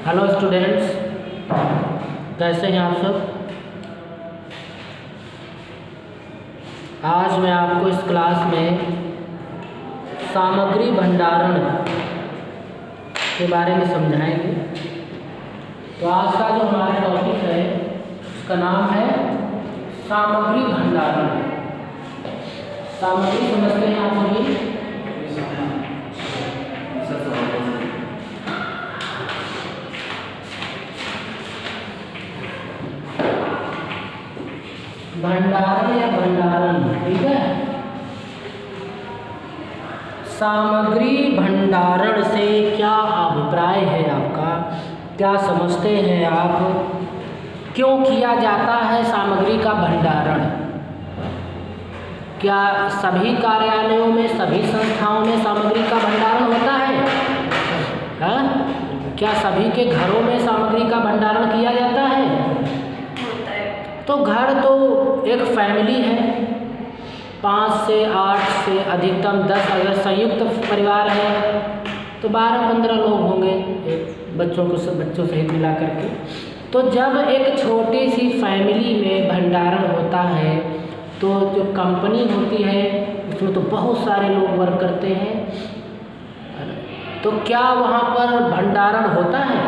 Hello students, कैसे हैं आप सब। आज मैं आपको इस क्लास में सामग्री भंडारण के बारे में समझाएंगे। तो आज का जो हमारा टॉपिक है उसका नाम है सामग्री भंडारण। सामग्री समझते हैं आप सभी। भंडारण या भंडारण, ठीक है। सामग्री भंडारण से क्या अभिप्राय है आपका, क्या समझते हैं आप, क्यों किया जाता है सामग्री का भंडारण। क्या सभी कार्यालयों में, सभी संस्थाओं में सामग्री का भंडारण होता है? क्या सभी के घरों में सामग्री का भंडारण किया जाता है? तो घर तो एक फैमिली है, 5 से 8 से अधिकतम 10, अगर संयुक्त परिवार है तो 12-15 लोग होंगे, बच्चों सहित मिला करके। तो जब एक छोटी सी फैमिली में भंडारण होता है तो जो कंपनी होती है उसमें तो बहुत सारे लोग वर्क करते हैं। तो क्या वहाँ पर भंडारण होता है?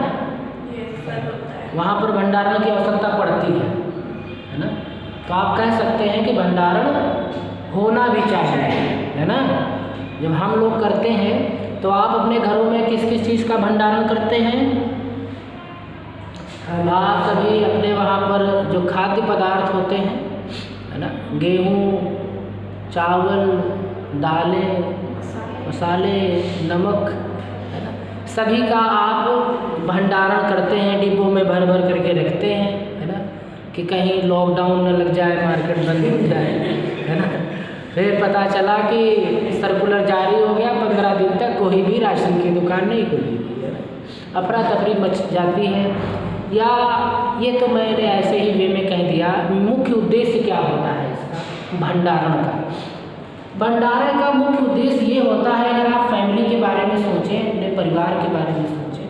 वहाँ पर भंडारण की आवश्यकता पड़ती है ना। तो आप कह सकते हैं कि भंडारण होना भी चाहिए, है ना। जब हम लोग करते हैं तो आप अपने घरों में किस किस चीज़ का भंडारण करते हैं? आप सभी अपने वहाँ पर जो खाद्य पदार्थ होते हैं, है ना, गेहूँ, चावल, दालें, मसाले, नमक, है ना, सभी का आप भंडारण करते हैं, डिब्बों में भर भर करके रखते हैं, है ना, कि कहीं लॉकडाउन न लग जाए, मार्केट बंद हो जाए, है ना। फिर पता चला कि सर्कुलर जारी हो गया, 15 दिन तक कोई भी राशन की दुकान नहीं खुली, है ना। अफरा तफरी मच जाती है। या ये तो मैंने ऐसे ही वे में कह दिया। मुख्य उद्देश्य क्या होता है इसका, भंडारण का? भंडारण का मुख्य उद्देश्य ये होता है, अगर आप फैमिली के बारे में सोचें, अपने परिवार के बारे में सोचें,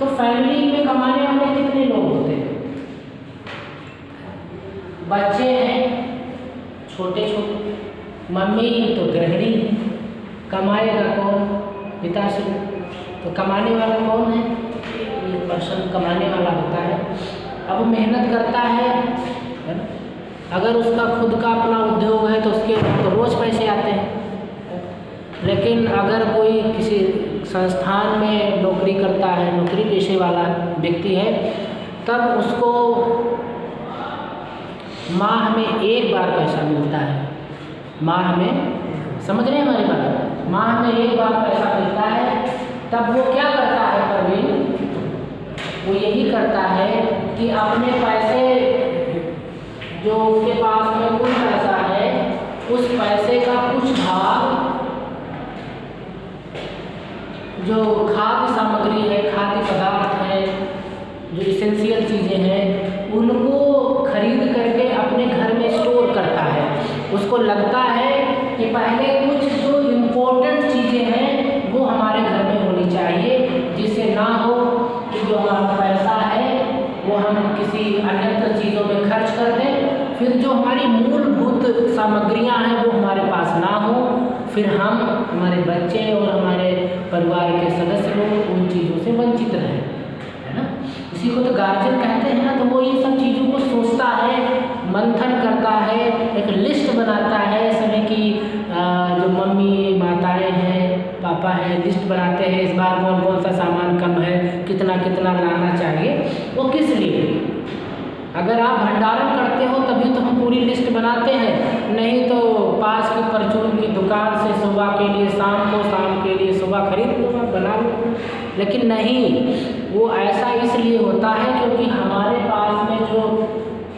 तो फैमिली में कमाने वाले कितने लोग होते हैं? बच्चे हैं छोटे छोटे, मम्मी तो गृहिणी, कमाएगा कौन? पिताश्री। तो कमाने वाला कौन है? एक पर्सन कमाने वाला होता है। अब मेहनत करता है ना। अगर उसका खुद का अपना उद्योग है तो उसके तो रोज़ पैसे आते हैं। लेकिन अगर कोई किसी संस्थान में नौकरी करता है, नौकरी पेशे वाला व्यक्ति है, तब उसको माह में एक बार पैसा मिलता है। माह में, समझ रहे हैं हमारी बात? माह में एक बार पैसा मिलता है। तब वो क्या करता है प्रवीण? वो यही करता है कि अपने पैसे, जो उसके पास में कुल पैसा है, उस पैसे का कुछ भाग जो खाद्य सामग्री है, खाद्य पदार्थ है, जो इसेंशियल चीज़ें हैं, उनको खरीद करके अपने घर में स्टोर करता है। उसको लगता है कि पहले कुछ जो इम्पोर्टेंट चीज़ें हैं वो हमारे घर में होनी चाहिए, जिससे ना हो कि जो हमारा पैसा है वो हम किसी अन्यत्र चीज़ों में खर्च कर दें, फिर जो हमारी मूलभूत सामग्रियां हैं वो हमारे पास ना हो, फिर हम, हमारे बच्चे और हमारे परिवार के सदस्य लोग उन चीज़ों से वंचित रहें, है ना। इसी को तो गार्जियन कहते हैं ना। तो वो इन सब चीज़ों को सोचता है, मंथन करता है, एक लिस्ट बनाता है। समय की जो मम्मी माताएं हैं, पापा हैं, लिस्ट बनाते हैं, इस बार कौन कौन सा सामान कम है, कितना कितना लाना चाहिए। वो किस लिए? अगर आप भंडारण करते हो तभी तो हम पूरी लिस्ट बनाते हैं, नहीं तो पास की परचून की दुकान से सुबह के लिए शाम को, शाम के लिए सुबह खरीद लो, बना लो। लेकिन नहीं, वो ऐसा इसलिए होता है क्योंकि हमारे पास में जो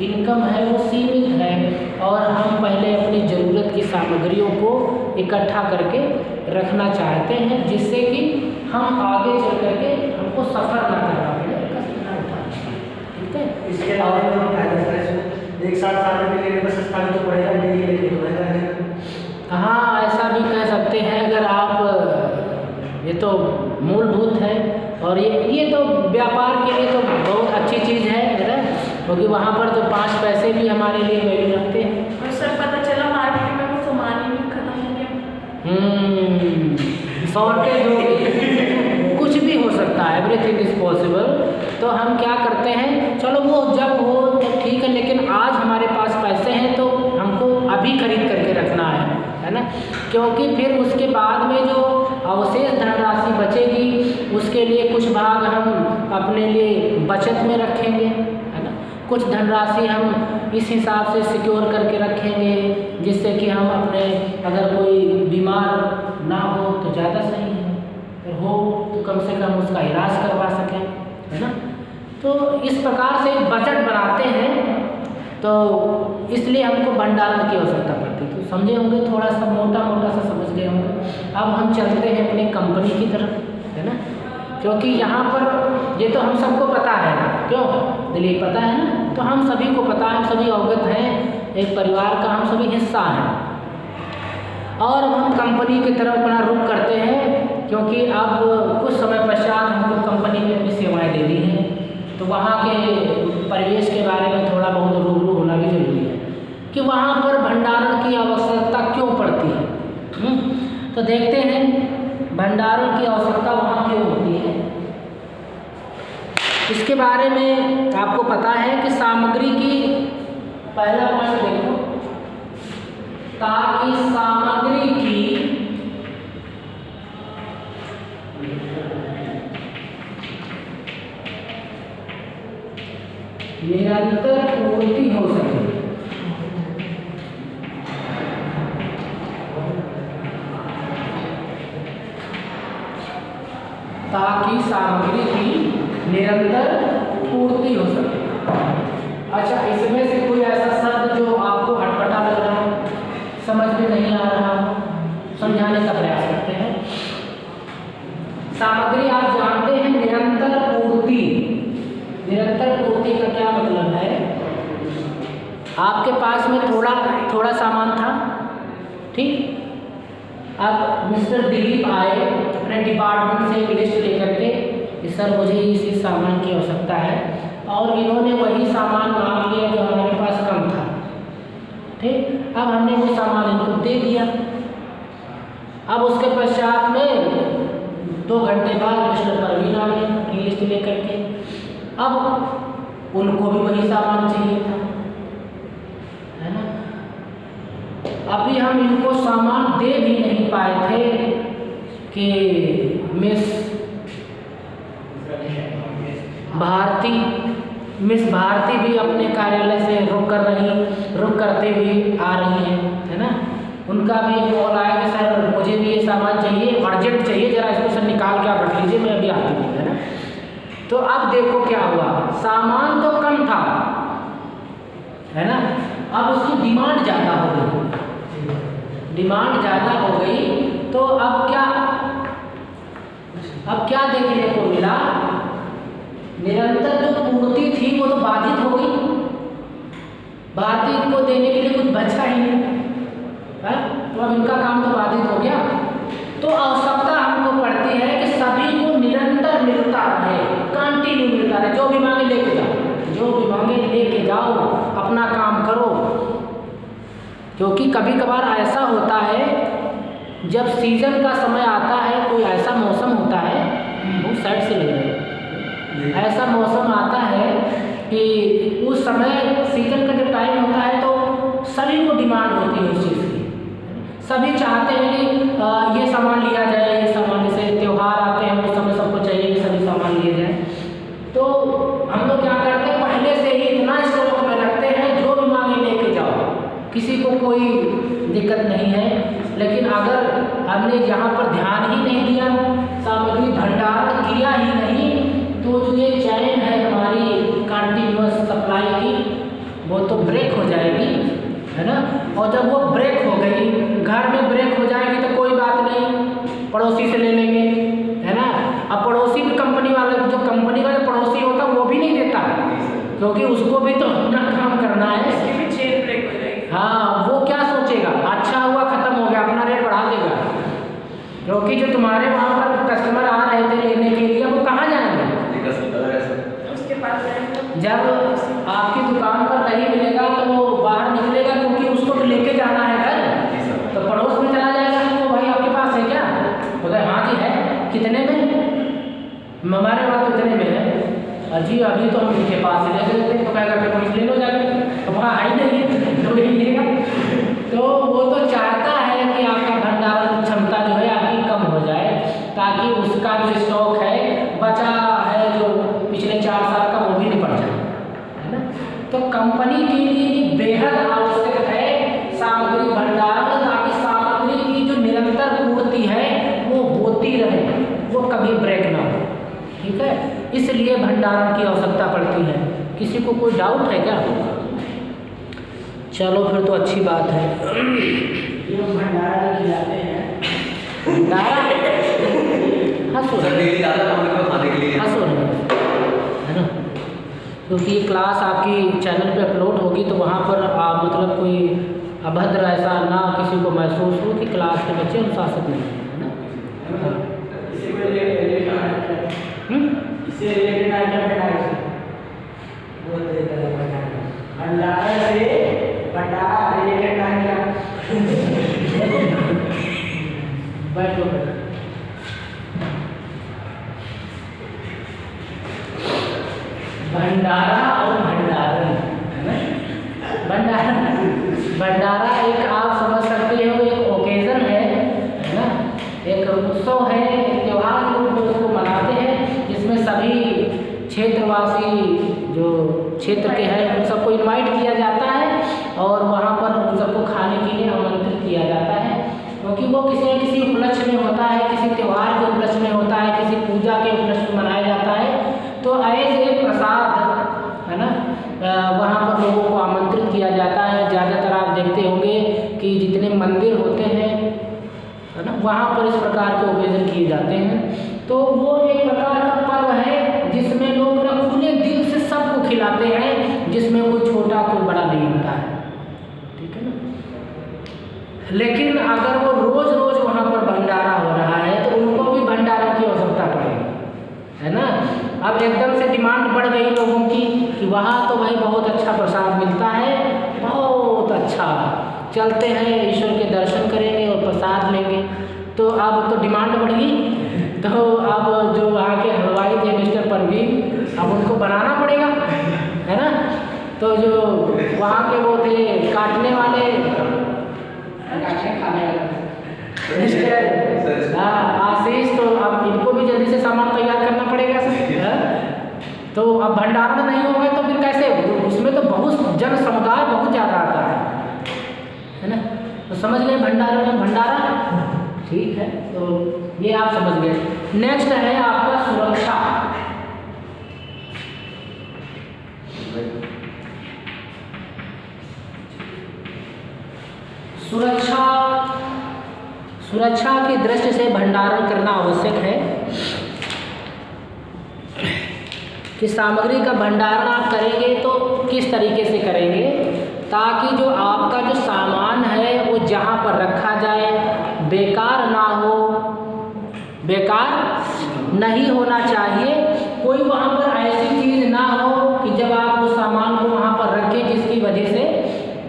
इनकम है वो सीमित है और हम पहले अपनी ज़रूरत की सामग्रियों को इकट्ठा करके रखना चाहते हैं, जिससे कि हम आगे चल करके हमको सफ़र ना करना पड़े, ठीक है। इसके अलावा एक साथ साल के लिए बस सस्ता भी तो पड़ेगा, डेली लेके पड़ेगा। हाँ, ऐसा भी कह सकते हैं। अगर आप तो मूलभूत है। और ये तो व्यापार के लिए तो बहुत अच्छी चीज़ है ना, क्योंकि वहाँ पर तो 5 पैसे भी हमारे लिए वैल्यू रखते हैं। और सर पता चला मार्केट में वो सामान ही नहीं खत्म हो गया, शॉर्टेज हो गई, कुछ भी हो सकता है, एवरीथिंग इज पॉसिबल। तो हम क्या करते हैं, चलो वो जब हो तो ठीक है, लेकिन आज हमारे पास पैसे हैं तो हमको अभी खरीद करके रखना है ना, क्योंकि फिर उसके बाद में जो अवशेष धनराशि बचेगी उसके लिए कुछ भाग हम अपने लिए बचत में रखेंगे, है ना। कुछ धनराशि हम इस हिसाब से सिक्योर करके रखेंगे जिससे कि हम अपने, अगर कोई बीमार ना हो तो ज़्यादा सही है, अगर हो तो कम से कम उसका इलाज करवा सकें, है ना। तो इस प्रकार से बजट बनाते हैं, तो इसलिए हमको भंडारण की आवश्यकता पड़ती है। तो समझे होंगे, थोड़ा सा मोटा सा समझ गए होंगे। अब हम चलते हैं अपनी कंपनी की तरफ, है ना, क्योंकि यहाँ पर ये तो हम सबको पता है, क्यों दिलीप, पता है ना, तो हम सभी को पता है, हम सभी अवगत हैं, एक परिवार का हम सभी हिस्सा हैं। और अब हम कंपनी की तरफ अपना रुख करते हैं, क्योंकि अब कुछ समय पश्चात हमको कंपनी में अपनी सेवाएँ देनी हैं, तो वहाँ के परिवेश के बारे में थोड़ा बहुत रूबरू होना भी जरूरी है कि वहाँ पर भंडारण की आवश्यकता क्यों पड़ती है। तो देखते हैं भंडारण की आवश्यकता वहाँ क्यों होती है। इसके बारे में आपको पता है कि सामग्री की, पहला पॉइंट देखो, ताकि सामग्री की निरंतर पूर्ति हो सके, ताकि सामग्री की निरंतर पूर्ति हो सके। अच्छा, इसमें से कोई ऐसा शब्द जो आपको अटपटा लग रहा है, समझ में नहीं आ रहा, समझाने का प्रयास करते हैं। सामग्री आप जानते हैं निरंतर पूर्ति, निरंतर पूर्ति का क्या मतलब है। आपके पास में थोड़ा सामान था, ठीक, अब मिस्टर दिलीप आए अपने डिपार्टमेंट से एक लिस्ट लेकर के कि सर मुझे इस सामान की आवश्यकता है, और इन्होंने वही सामान मांग लिया जो हमारे पास कम था, ठीक। अब हमने वो सामान इनको दे दिया। अब उसके पश्चात में 2 घंटे बाद मिस्टर परवीन आ गए अपनी लिस्ट लेकर के। अब उनको भी वही सामान चाहिए था, है ना। अभी हम इनको सामान दे भी नहीं पाए थे कि मिस भारती भी अपने कार्यालय से रुक करते हुए आ रही हैं, है ना। उनका भी एक कॉल आया कि सर मुझे भी ये सामान चाहिए, अर्जेंट चाहिए, जरा इसको सर निकाल के आप रख लीजिए, मैं अभी आती हूँ, है ना। तो अब देखो क्या हुआ, सामान तो कम था, है ना, अब उसकी डिमांड ज़्यादा हो गई, डिमांड ज़्यादा हो गई, तो अब क्या देखने को मिला, निरंतर जो पूर्ति थी वो तो बाधित हो गई, भारतीय को देने के लिए कुछ बचा ही नहीं है, तो अब इनका काम तो बाधित हो गया। तो आवश्यकता हमको पड़ती है कि सभी को निरंतर मिलता रहे, कंटिन्यू मिलता रहे, जो भी मांगे लेके जाओ, जो भी मांगे लेके जाओ, अपना काम करो। क्योंकि कभी कभार ऐसा होता है जब सीजन का समय आता है, कोई ऐसा मौसम होता है, बहुत साइड से लग रहा है, ऐसा मौसम आता है कि उस समय सीजन का जब टाइम होता है तो सभी को डिमांड होती है उस चीज़ की, सभी चाहते हैं कि ये सामान लिया जाए, ये सामान, जैसे त्यौहार आते हैं उस समय सबको चाहिए कि सभी सामान लिए जाए। तो हम लोग क्या करते हैं, पहले से ही इतना स्टॉक में रखते हैं, जो भी मांगे लेके जाओ, किसी को कोई दिक्कत नहीं है। लेकिन अगर हमने यहाँ पर ध्यान ही नहीं दिया, सामग्री भंडारण किया ही नहीं, तो जो ये चैन है हमारी कंटिन्यूअस सप्लाई की, वो तो ब्रेक हो जाएगी, है ना। और जब वो ब्रेक हो गई, घर में ब्रेक हो जाएगी तो कोई बात नहीं, पड़ोसी से ले लेंगे, है ना। अब पड़ोसी भी कंपनी वाले, जो कंपनी का जो पड़ोसी होता है वो भी नहीं देता, क्योंकि उसको भी तो अपना काम करना है, इसकी भी चेन ब्रेक हो जाएगी। हाँ, वो क्या सोचेगा, अच्छा हुआ खत्म हो गया, अपना रेट बढ़ा देगा, क्योंकि जो तुम्हारे वहाँ पर कस्टमर आ रहे थे लेने के लिए वो कहाँ जाएंगे? उसके पास जाएंगे। जब आपकी दुकान पर नहीं मिलेगा तो वो बाहर निकलेगा, क्योंकि उसको तो लेके जाना है घर, तो पड़ोस में चला जाएगा तो भाई आपके पास है क्या? बोले हाँ जी है। कितने में? हमारे वहाँ तो इतने में है। अजी अभी तो हम इनके पास ले गए थे, तो कहेगा कि पुलिस ले लो जाकर, तो वहाँ आई नहीं तो वही लेगा। तो वो तो चाहता है कि आपका भंडारण क्षमता जो है आपकी कम हो जाए, ताकि उसका जो स्टॉक है बचा है जो पिछले 4 साल का वो भी निपट जाए, है ना। तो कंपनी के लिए बेहद आवश्यक है सामग्री भंडारण, ताकि सामग्री की जो निरंतर पूर्ति है वो होती रहे, वो कभी ब्रेक ना हो। ठीक है, इसलिए भंडारण की आवश्यकता पड़ती है। किसी को कोई डाउट है क्या? चलो फिर तो अच्छी बात है। ये भंडारा खिलाते हैं। भंडारा हंसो हंसो है ना, क्योंकि ये क्लास आपकी चैनल पे अपलोड होगी तो वहाँ पर आप मतलब कोई अभद्र ऐसा ना किसी को महसूस हो कि क्लास के बच्चे अनुशासित नहीं है ना। इससे रिलेटेड आइटम है भंडारा से भंडारा रिलेटेड आइटम। बैठो भंडारा और भंडारण, है ना। भंडारा एक आप समझ सकते हो एक ओकेजन है ना, एक उत्सव है, एक त्यौहार के रूप में उसको मनाते हैं, जिसमें सभी क्षेत्रवासी जो क्षेत्र के हैं उन सबको इनवाइट किया जाता है और वहाँ पर उन सबको खाने के लिए आमंत्रित किया जाता है, क्योंकि वो किसी न किसी उपलक्ष्य में होता है, किसी त्यौहार के उपलक्ष्य में होता है, किसी पूजा के उपलक्ष्य में मनाया जाता है। तो एज ए प्रसाद, है ना, वहाँ पर लोगों को आमंत्रित किया जाता है। ज़्यादातर आप देखते होंगे कि जितने मंदिर होते हैं, है ना, वहाँ पर इस प्रकार के ओकेजन किए जाते हैं। तो वो एक प्रकार का पर्व है जिसमें लोग ना खुले दिल से सबको खिलाते हैं, जिसमें कोई छोटा कोई बड़ा नहीं होता है, ठीक है ना। लेकिन अगर वो रोज रोज वहाँ पर भंडारा हो रहा है तो उनको भी भंडारा की आवश्यकता पड़ेगी, है ना। अब एकदम से डिमांड बढ़ गई लोगों की कि वहाँ तो भाई बहुत अच्छा प्रसाद मिलता है, बहुत अच्छा, चलते हैं ईश्वर के दर्शन करेंगे और प्रसाद लेंगे। तो अब तो डिमांड बढ़ गई, तो अब जो वहाँ के हलवाई थे मिस्टर परवीन, अब उनको बनाना पड़ेगा, है ना। तो जो वहाँ के वो थे काटने वाले मिस्टर आशीष, तो अब इनको भी जल्दी से सामान तैयार करना पड़ेगा सर। तो अब भंडारण नहीं होगा तो फिर कैसे? उसमें तो बहुत जन समुदाय बहुत ज़्यादा आता है ना। तो समझ गए भंडारण में भंडारा, ठीक है। तो ये आप समझ गए। नेक्स्ट है आपका सुरक्षा। सुरक्षा की दृष्टि से भंडारण करना आवश्यक है कि सामग्री का भंडारण आप करेंगे तो किस तरीके से करेंगे, ताकि जो आपका जो सामान है वो जहाँ पर रखा जाए बेकार ना हो, बेकार नहीं होना चाहिए। कोई वहाँ पर ऐसी चीज़ ना हो कि जब आप उस सामान को वहाँ पर रखें जिसकी वजह से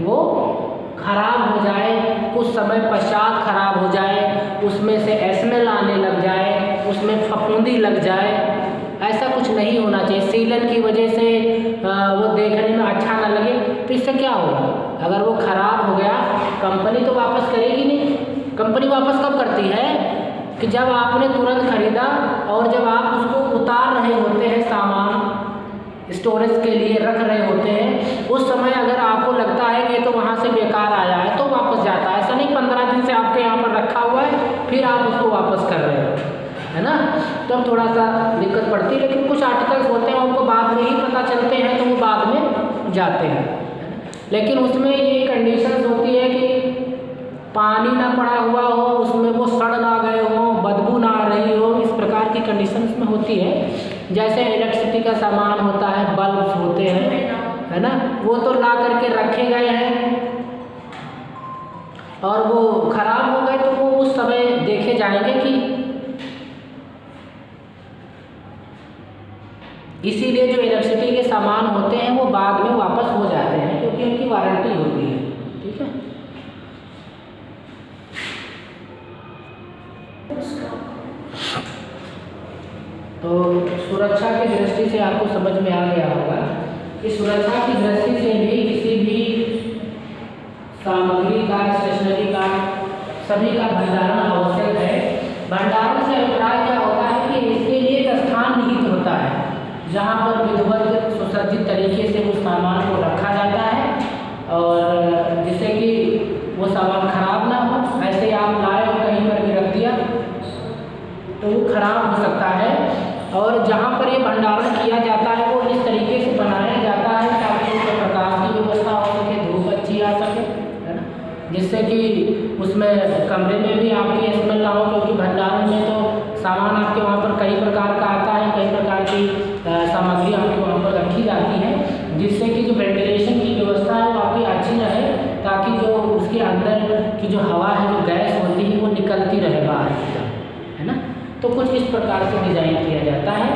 वो खराब हो जाए, कुछ समय पश्चात खराब हो जाए, उसमें से स्मेल आने लग जाए, उसमें फफूंदी लग जाए, ऐसा कुछ नहीं होना चाहिए। सीलन की वजह से वो देखने में अच्छा ना लगे तो इससे क्या होगा? अगर वो खराब हो गया कंपनी तो वापस करेगी नहीं। कंपनी वापस कब करती है? कि जब आपने तुरंत खरीदा और जब आप उसको उतार रहे होते हैं, सामान स्टोरेज के लिए रख रहे होते हैं, उस समय अगर आपको लगता है कि ये तो वहाँ से बेकार आया है तो वापस जाता है। ऐसा नहीं 15 दिन से आपके यहाँ पर रखा हुआ है फिर आप उसको वापस कर रहे हो, है ना। तब थोड़ा सा दिक्कत पड़ती है। लेकिन कुछ आर्टिकल्स होते हैं उनको बाद में ही पता चलते हैं तो वो बाद में जाते हैं, लेकिन उसमें ये कंडीशंस होती है कि पानी ना पड़ा हुआ हो, उसमें वो सड़ ना गए हो, बदबू ना आ रही हो, इस प्रकार की कंडीशन इसमें होती है। जैसे इलेक्ट्रिसिटी का सामान होता है, बल्ब होते हैं, है ना, वो तो ला करके रखे गए हैं और वो खराब हो गए तो वो उस समय देखे जाएंगे कि इसीलिए जो इलेक्ट्रिसिटी के सामान होते हैं वो बाद में वापस हो जाते हैं, क्योंकि उनकी वारंटी होती है। ठीक है। तो सुरक्षा की दृष्टि से आपको समझ में आ गया होगा कि सुरक्षा की दृष्टि से भी किसी भी सामग्री का, स्टेशनरी का, सभी का भंडारण आवश्यक है। भंडारण से अभिप्राय क्या होता है कि इसके लिए एक स्थान निहित होता है जहाँ पर विधिवत सुसज्जित तरीके से उस सामान को रखा जाता है, और जिससे कि वो सामान खराब ना हो। ऐसे आप लाए और कहीं पर भी रख दिया तो वो खराब हो सकता है। और जहाँ पर ये भंडारण किया जाता है वो इस तरीके से बनाया जाता है ताकि उसमें प्रकाश की व्यवस्था हो सके, धूप अच्छी आ सके, है ना, जिससे कि उसमें कमरे में भी आपकी स्मेल ना हो, क्योंकि भंडारण में तो सामान आपके वहाँ पर कई प्रकार का आता है, कई प्रकार की सामग्री आपके वहाँ पर रखी जाती है, जिससे कि जो वेंटिलेशन की व्यवस्था है वो आपकी अच्छी रहे, ताकि जो उसके अंदर की जो हवा है, जो गैस होती है, वो निकलती रहे बाहर की तरफ, है ना। तो कुछ इस प्रकार से डिज़ाइन किया जाता है।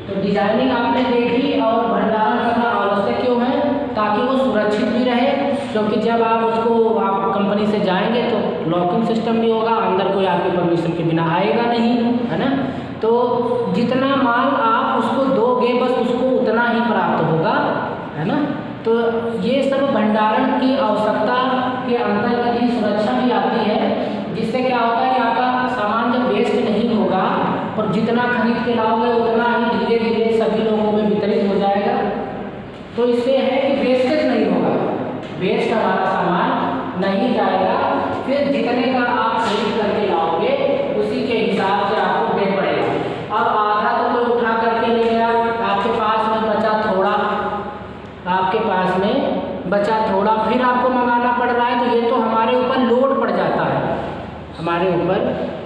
तो डिजाइनिंग आपने देखी, और भंडारण करना आवश्यक क्यों है? ताकि वो सुरक्षित भी रहे, क्योंकि जब आप उसको आप कंपनी से जाएंगे तो लॉकिंग सिस्टम भी होगा, अंदर कोई आपके परमिशन के बिना आएगा नहीं, है ना। तो जितना माल आप उसको दोगे बस उसको उतना ही प्राप्त होगा, है ना। तो ये सब भंडारण की आवश्यकता के अंतर्गत ही सुरक्षा भी आती है, जिससे क्या होता है कि आपका सामान जब वेस्ट नहीं होगा और जितना खरीद के लाओगे उतना ही धीरे धीरे सभी लोगों में वितरित हो जाएगा। तो इससे है कि वेस्टेज नहीं होगा, वेस्ट हमारा सामान नहीं जाएगा। फिर जितने का आप खरीद करके लाओगे उसी के हिसाब से आपको पे पड़ेगा। अब आधा तो कोई उठा करके ले गया, आपके पास में बचा थोड़ा, आपके पास में बचा थोड़ा, फिर आपको मंगाना पड़ रहा है, तो ये तो हमारे ऊपर लोड पड़ जाता है, हमारे ऊपर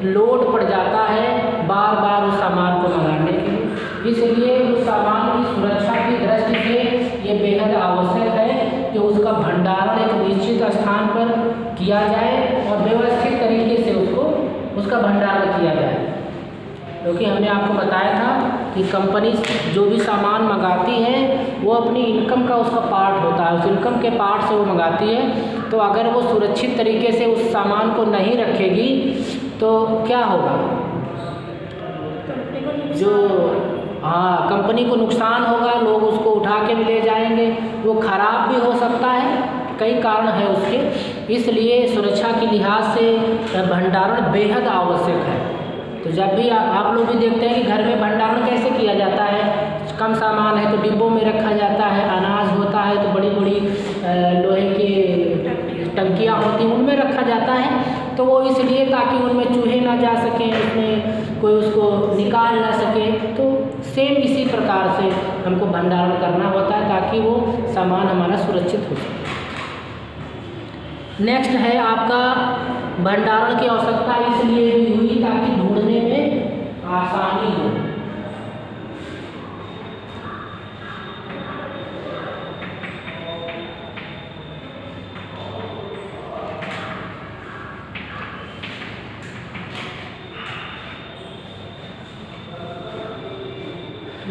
लोड पड़ जाता है बार बार उस सामान को मंगाने के लिए। इसलिए उस सामान की सुरक्षा की दृष्टि से ये बेहद आवश्यक है कि उसका भंडारण एक निश्चित स्थान पर किया जाए और व्यवस्थित तरीके से उसका भंडारण किया जाए। क्योंकि हमने आपको बताया था कि कंपनी जो भी सामान मंगाती है वो अपनी इनकम का उसका पार्ट होता है, उस इनकम के पार्ट से वो मंगाती है। तो अगर वो सुरक्षित तरीके से उस सामान को नहीं रखेगी तो क्या होगा? जो कंपनी को नुकसान होगा, लोग उसको उठा के भी ले जाएंगे, वो खराब भी हो सकता है, कई कारण है उसके। इसलिए सुरक्षा के लिहाज से भंडारण बेहद आवश्यक है। तो जब भी आप लोग भी देखते हैं कि घर में भंडारण कैसे किया जाता है, कम सामान है तो डिब्बों में रखा जाता है, अनाज होता है तो बड़ी बड़ी लोहे की टंकियाँ होती हैं उनमें रखा जाता है। तो वो इसलिए ताकि उनमें चूहे ना जा सकें, उसमें कोई उसको निकाल ना सके। तो सेम इसी प्रकार से हमको भंडारण करना होता है ताकि वो सामान हमारा सुरक्षित हो सके। नेक्स्ट है आपका भंडारण की आवश्यकता इसलिए भी हुई ताकि ढूंढने में आसानी हो।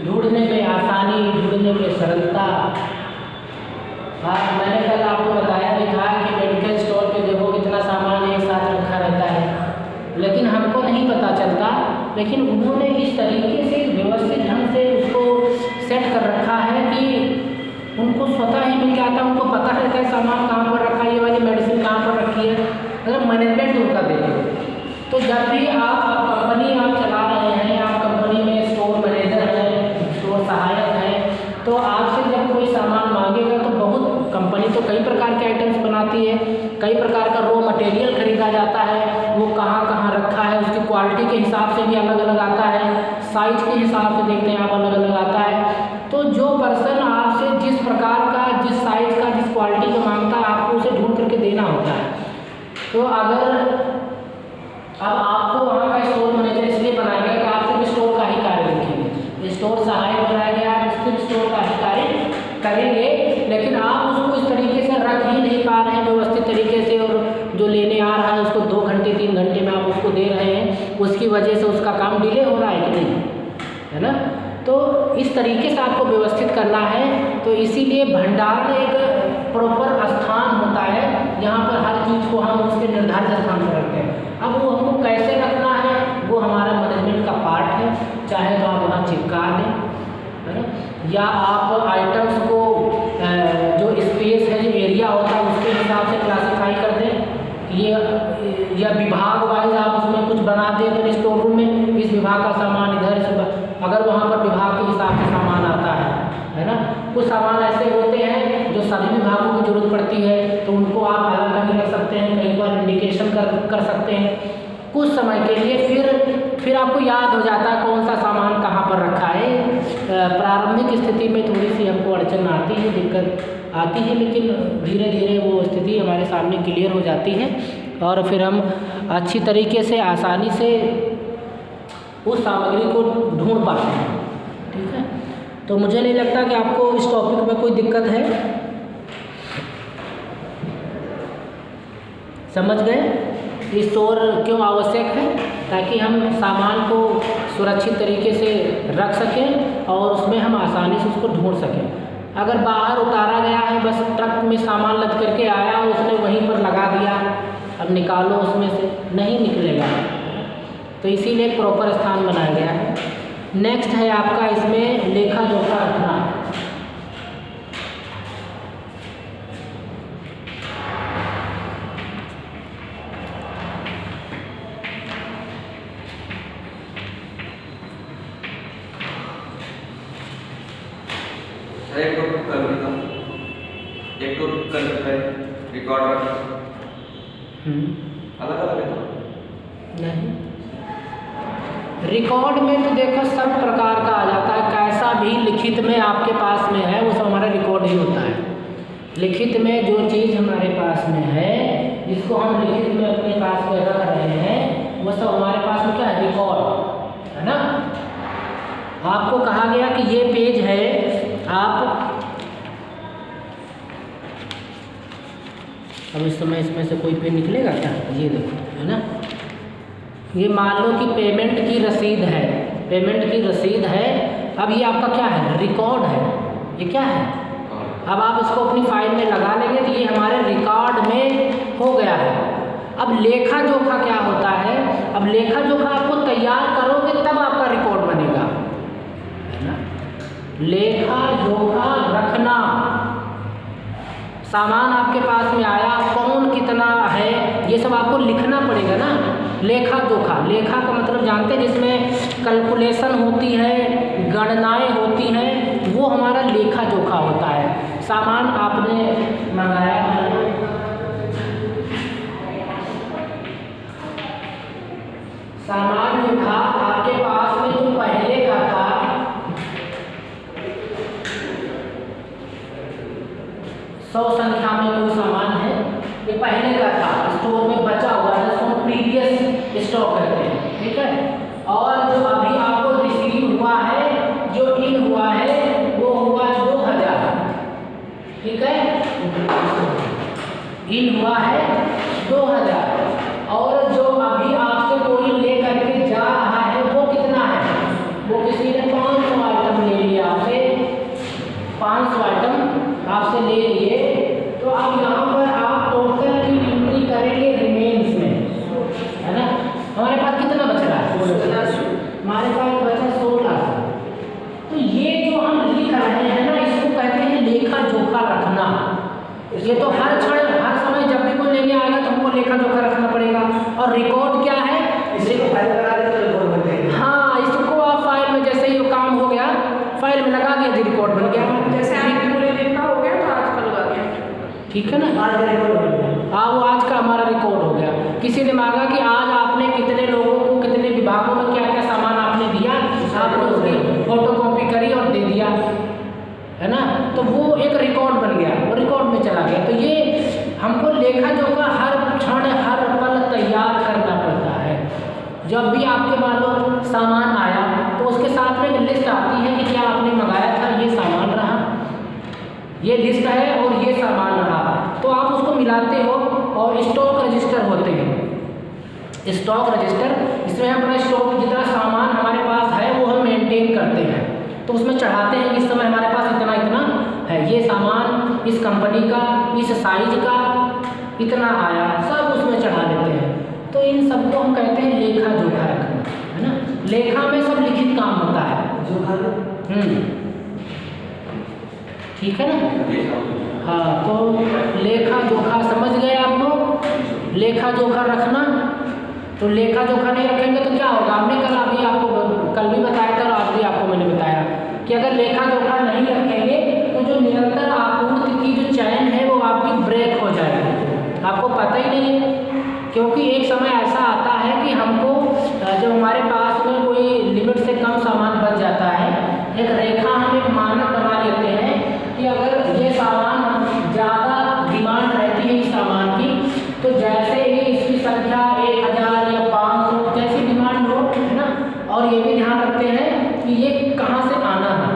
ढूंढने में आसानी, ढूंढने में सरलता। मैंने कल आपको बताया भी था कि मेडिकल स्टोर पे देखो कितना सामान एक साथ रखा रहता है, लेकिन हमको नहीं पता चलता। लेकिन उन्होंने इस तरीके से व्यवस्थित ढंग से उसको सेट कर रखा है कि उनको स्वतः ही मिल जाता है, उनको पता रहता है सामान कहाँ पर रखा है, ये वाली मेडिसिन कहाँ पर रखी है, मतलब मैनेजमेंट उनका देखे। तो जब भी आप कंपनी आप चला रहे हैं, आप कंपनी में स्टोर मैनेजर हैं, स्टोर सहायक हैं, तो आपसे जब कोई सामान मांगेगा तो बहुत कंपनी तो कई प्रकार के आइटम्स बनाती है, कई प्रकार का रॉ मटेरियल खरीदा जाता है, वो कहाँ कहाँ रखा है उसकी क्वालिटी के हिसाब से भी अलग अलग आता है, साइज के हिसाब से देखते हैं आप अलग अलग आता है। तो जो पर्सन आपसे जिस प्रकार का, जिस साइज का, जिस क्वालिटी का मांगता है आपको उसे ढूंढ करके देना होता है। तो अगर अब आपको वहाँ का स्टोर मैनेजर इसलिए बनाया गया कि आप सिर्फ स्टोर का ही कार्य देखेंगे, स्टोर सहायक बनाया गया, आप सिर्फ स्टोर का ही कार्य करेंगे, लेकिन आप उसको इस तरीके से रख ही नहीं पा रहे हैं व्यवस्थित तरीके से, और जो लेने आ रहा है उसको 2 घंटे 3 घंटे में आप उसको दे रहे हैं, उसकी वजह से उसका काम डिले हो रहा है कि नहीं, है ना। तो इस तरीके से आपको व्यवस्थित करना है। तो इसीलिए भंडारण एक प्रॉपर स्थान होता है जहाँ पर हर चीज़ को हम उसके निर्धारित स्थान पर रखते हैं। अब वो हमको कैसे रखना है वो हमारा मैनेजमेंट का पार्ट है। चाहे तो आप वहाँ चिपका दें, है ना, या आप आइटम्स को जो स्पेस है, जो एरिया होता है उसके हिसाब से क्लासीफाई कर दें। ये या विभाग वाइज आप उसमें कुछ बना दें तो स्टोर रूम में इस विभाग का सामान इधर, अगर वहाँ पर विभाग के हिसाब से सामान आता है ना। कुछ सामान ऐसे होते हैं जो सभी विभागों की जरूरत पड़ती है तो उनको आप अलग कहीं रख सकते हैं, कहीं पर इंडिकेशन कर सकते हैं कुछ समय के लिए। फिर आपको याद हो जाता है कौन सा सामान कहाँ पर रखा है। प्रारंभिक स्थिति में थोड़ी सी हमको अड़चन आती है, दिक्कत आती है, लेकिन धीरे धीरे वो स्थिति हमारे सामने क्लियर हो जाती है और फिर हम अच्छी तरीके से आसानी से उस सामग्री को ढूंढ पाते हैं। ठीक है, तो मुझे नहीं लगता कि आपको इस टॉपिक में कोई दिक्कत है। समझ गए स्टोर क्यों आवश्यक है? ताकि हम सामान को सुरक्षित तरीके से रख सकें और उसमें हम आसानी से उसको ढूंढ सकें। अगर बाहर उतारा गया है, बस ट्रक में सामान लद करके आया, उसने वहीं पर लगा दिया, अब निकालो उसमें से नहीं निकलेगा। तो इसीलिए एक प्रॉपर स्थान बनाया गया है। नेक्स्ट है आपका इसमें लेखा जोखा रखना। एक तो रिकॉर्ड अलग है नहीं, रिकॉर्ड में तो देखो सब प्रकार का आ जाता है। कैसा भी लिखित में आपके पास में है वो सब हमारा रिकॉर्ड ही होता है। लिखित में जो चीज़ हमारे पास में है, जिसको हम लिखित में अपने पास में रख रहे हैं, वो सब हमारे पास में क्या है? रिकॉर्ड है ना। आपको कहा गया कि ये पेज है, आप अब इस समय इसमें से कोई पेन निकलेगा क्या? ये देखो, है ना, ये मान लो कि पेमेंट की रसीद है, पेमेंट की रसीद है। अब ये आपका क्या है? रिकॉर्ड है। ये क्या है? अब आप इसको अपनी फाइल में लगा लेंगे तो ये हमारे रिकॉर्ड में हो गया है। अब लेखा जोखा क्या होता है? अब लेखा जोखा आपको तैयार करोगे तब आपका रिकॉर्ड बनेगा, है ना। लेखा जोखा रखना, सामान आपके पास में आया, कौन कितना है, ये सब आपको लिखना पड़ेगा ना। लेखा जोखा, लेखा का मतलब जानते हैं, जिसमें कैलकुलेशन होती है, गणनाएं होती हैं, वो हमारा लेखा जोखा होता है। सामान आपने मंगाया है, सामान जो था आपके पास में जो पहले का था, 100 संख्या में कोई सामान है, ये पहले का था, स्टोर में बचा हुआ है, जिसको प्रीवियस स्टॉक कहते हैं। ठीक है, और जो अभी आपको रिसीव हुआ है, जो इन हुआ है, वो हुआ 2000। ठीक है, इन हुआ है 2000, और जो अभी आपसे कोई ले करके जा रहा है वो कितना है? वो किसी ने 500 आइटम ले लिया आपसे, 500 आइटम आपसे ले लिए। तो अब यहाँ पर आप टोटल की एंट्री करेंगे रिमेन्स में, है ना। हमारे पास कितना बच रहा है? 1600। हमारे पास बचा 1600। तो ये जो हम लिख रहे हैं ना, इसको कहते हैं लेखा जोखा रखना। ये तो हर क्षण हर समय जब भी कोई लेके आएगा तो हमको लेखा जोखा रखना पड़ेगा। और रिकॉर्ड क्या है? हाँ, इसको आप फाइल में, जैसे ये काम हो गया फाइल में लगा दिया जी, रिकॉर्ड बन गया। जैसे आज पूरे दिन का हो गया तो आज का लगा दिया। ठीक है ना, हाँ, वो आज का हमारा रिकॉर्ड हो गया। किसी ने मांगा कि आज आपने कितने लोगों को, कितने विभागों में क्या क्या सामान आपने दिया, आपने उसकी फोटोकॉपी करी और दे दिया, है ना। तो वो एक रिकॉर्ड बन गया, वो रिकॉर्ड में चला गया। तो ये हमको लेखा जोखा हर क्षण हर पल तैयार करना पड़ता है। जब भी आपके मान लो सामान आया तो उसके साथ में एक लिस्ट आती है कि क्या आपने मंगाया था, ये सामान रहा, ये लिस्ट है और ये सामान रहा। तो आप उसको मिलाते हो और स्टॉक रजिस्टर होते हैं। स्टॉक रजिस्टर, इसमें हम अपना स्टॉक जितना सामान हमारे पास है वो हम मेंटेन करते हैं। तो उसमें चढ़ाते हैं कि इस समय हमारे पास इतना इतना है, ये सामान इस कंपनी का इस साइज का इतना आया, सब उसमें चढ़ा लेते हैं। तो इन सबको हम कहते हैं लेखा जोखा रखना, है ना। लेखा में सब लिखित काम होता है। ठीक है ना। हाँ, तो लेखा जोखा समझ गए आप लोग। लेखा जोखा रखना, तो लेखा जोखा नहीं रखेंगे तो क्या होगा, हमने कल भी बताया था और आज भी आपको मैंने बताया कि अगर लेखा जोखा नहीं रखेंगे तो जो निरंतर आपूर्ति की जो चैन है वो आपकी ब्रेक हो जाएगी, आपको पता ही नहीं है। क्योंकि एक समय ऐसा आता है कि हमको जब हमारे पास में कोई लिमिट से कम सामान बच जाता है, एक रेखा हम एक मानक बना लेते हैं कि अगर ये सामान ज़्यादा डिमांड रहती है इस सामान की, तो जैसे ही इसकी संख्या 1000 या 500 जैसी डिमांड हो, है ना। और ये भी ध्यान रखते हैं कि ये कहाँ से आना है,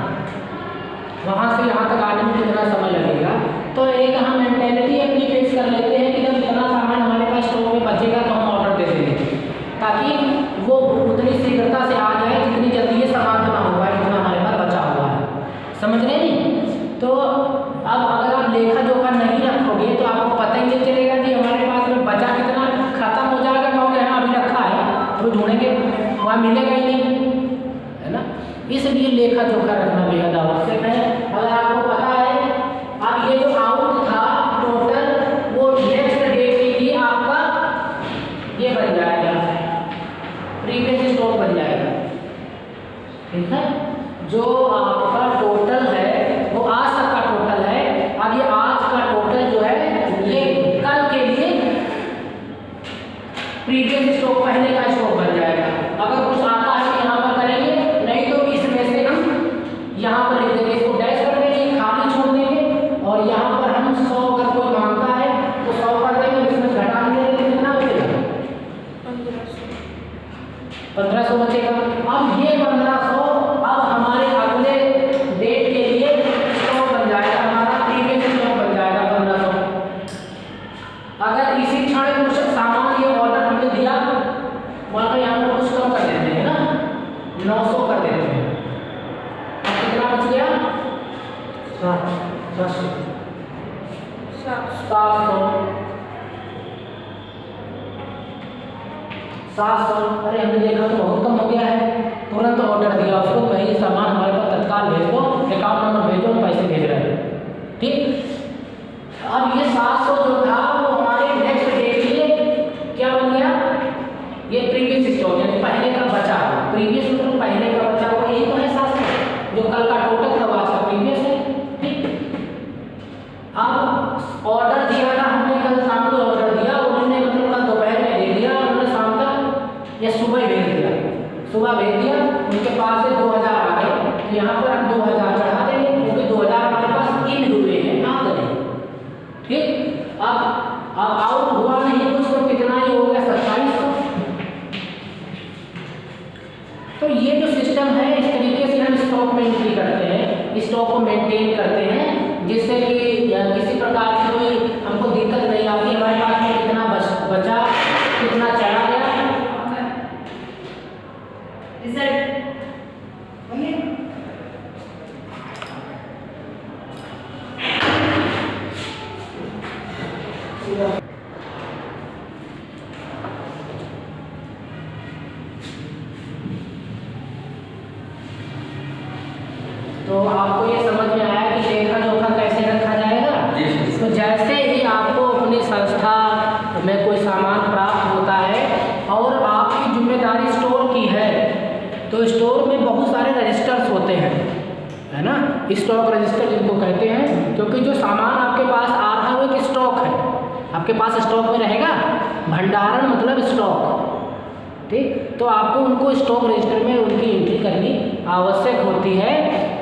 वहाँ से यहाँ तक आने में कितना समय लगेगा। तो एक हम मेंटेलिटी अपनी फिक्स कर लेते हैं कि जब इतना सामान हमारे पास स्टॉक में बचेगा तो हम ऑर्डर दे देंगे, ताकि वो उतनी शीघ्रता से आ जाए जितनी जल्दी ये समाप्त ना हो पाए जितना हमारे पास बचा हुआ है। समझ रहे नहीं। तो अब अगर आप लेखा जोखा नहीं रखोगे तो आपको पता ही नहीं चलेगा कि हमारे पास में बचा कितना, खत्म हो जाएगा, कहोगे हाँ अभी रखा है, तो ढूंढेंगे वहाँ मिलेगा ही नहीं, है ना। इसलिए लेखा जोखा रखना बेहद आवश्यक है। अगर आपको पता है अब ये जो आउट था टोटल, वो नेक्स्ट डे के लिए आपका ये बन जाएगा, प्रीवियस स्टॉक बन जाएगा। ठीक है, जो आपका टोटल है वो आज तक का टोटल है। अब ये आज का टोटल जो है ये कल के लिए प्रीवियस स्टॉक, पहले का स्टॉक बन जाएगा। अगर कुछ आता है तो यहाँ पर करेंगे, नहीं तो इसमें से हम यहाँ पर लिख देंगे, इसको डैश कर देंगे, खाली छोड़ देंगे, और यहाँ पर हम 100 अगर कोई मांगता है तो 100 कर देंगे, इसमें घटा देंगे, कितना बचेगा 1500 बचेगा। अब ये 1500 अब हमारे अगले डेट के लिए स्टॉक बन जाएगा, हमारा प्रीवियस स्टॉक बन जाएगा 1500। अगर इसी क्षण कुछ सामान ये ऑर्डर हमने दिया, मान लो यहाँ पर कुछ कम कर देते हैं ना, 900 कर देते हैं, अब कितना बच गया 700। अरे हमने देखा तो बहुत कम हो गया है, तुरंत ऑर्डर दिया उसको, भाई सामान हमारे पास तत्काल भेज दो, अकाउंट नंबर भेजो, हम पैसे भेज रहे हैं। ठीक, अब ये 700 जो था वो हमारे नेक्स्ट डे के लिए क्या बन गया, ये प्रीवियस स्टॉक यानी पहले का बचा हुआ, प्रीवियस मतलब पहले का बचा हुआ, यही तो है 700, जो कल का टोटल था आज का प्रीवियस है। ठीक, अब ऑर्डर दिया था हमने, कल शाम को ऑर्डर दिया, उन्होंने मतलब कल दोपहर में दे दिया, उन्होंने शाम तक या सुबह भेज दिया, सुबह भेज दिया, उनके पास से 2000 आ गए, तो यहाँ पर हम 2000 चढ़ा देंगे, क्योंकि 2000 हमारे पास इन रुपये हैं, आमदनी। ठीक, अब आउट हुआ नहीं कुछ तो कितना ही हो गया 2700। तो ये जो सिस्टम है इस तरीके से हम स्टॉक में एंट्री करते हैं, स्टॉक को मेंटेन करते हैं, जिससे कि किसी प्रकार की कोई हमको दिक्कत नहीं आती, हमारे पास में कितना बचा, कितना चला गया। तो आपको ये समझ में आया कि लेखा जोखा कैसे रखा जाएगा। तो जैसे ही आपको अपनी संस्था में कोई सामान प्राप्त होता है और आपकी जिम्मेदारी स्टोर की है, तो स्टोर में बहुत सारे रजिस्टर्स होते हैं, है ना, स्टॉक रजिस्टर जिनको कहते हैं, क्योंकि जो सामान आपके पास आ रहा है वो एक स्टॉक है, आपके पास स्टॉक में रहेगा, भंडारण मतलब स्टॉक। ठीक, तो आपको उनको स्टॉक रजिस्टर में उनकी एंट्री करनी आवश्यक होती है।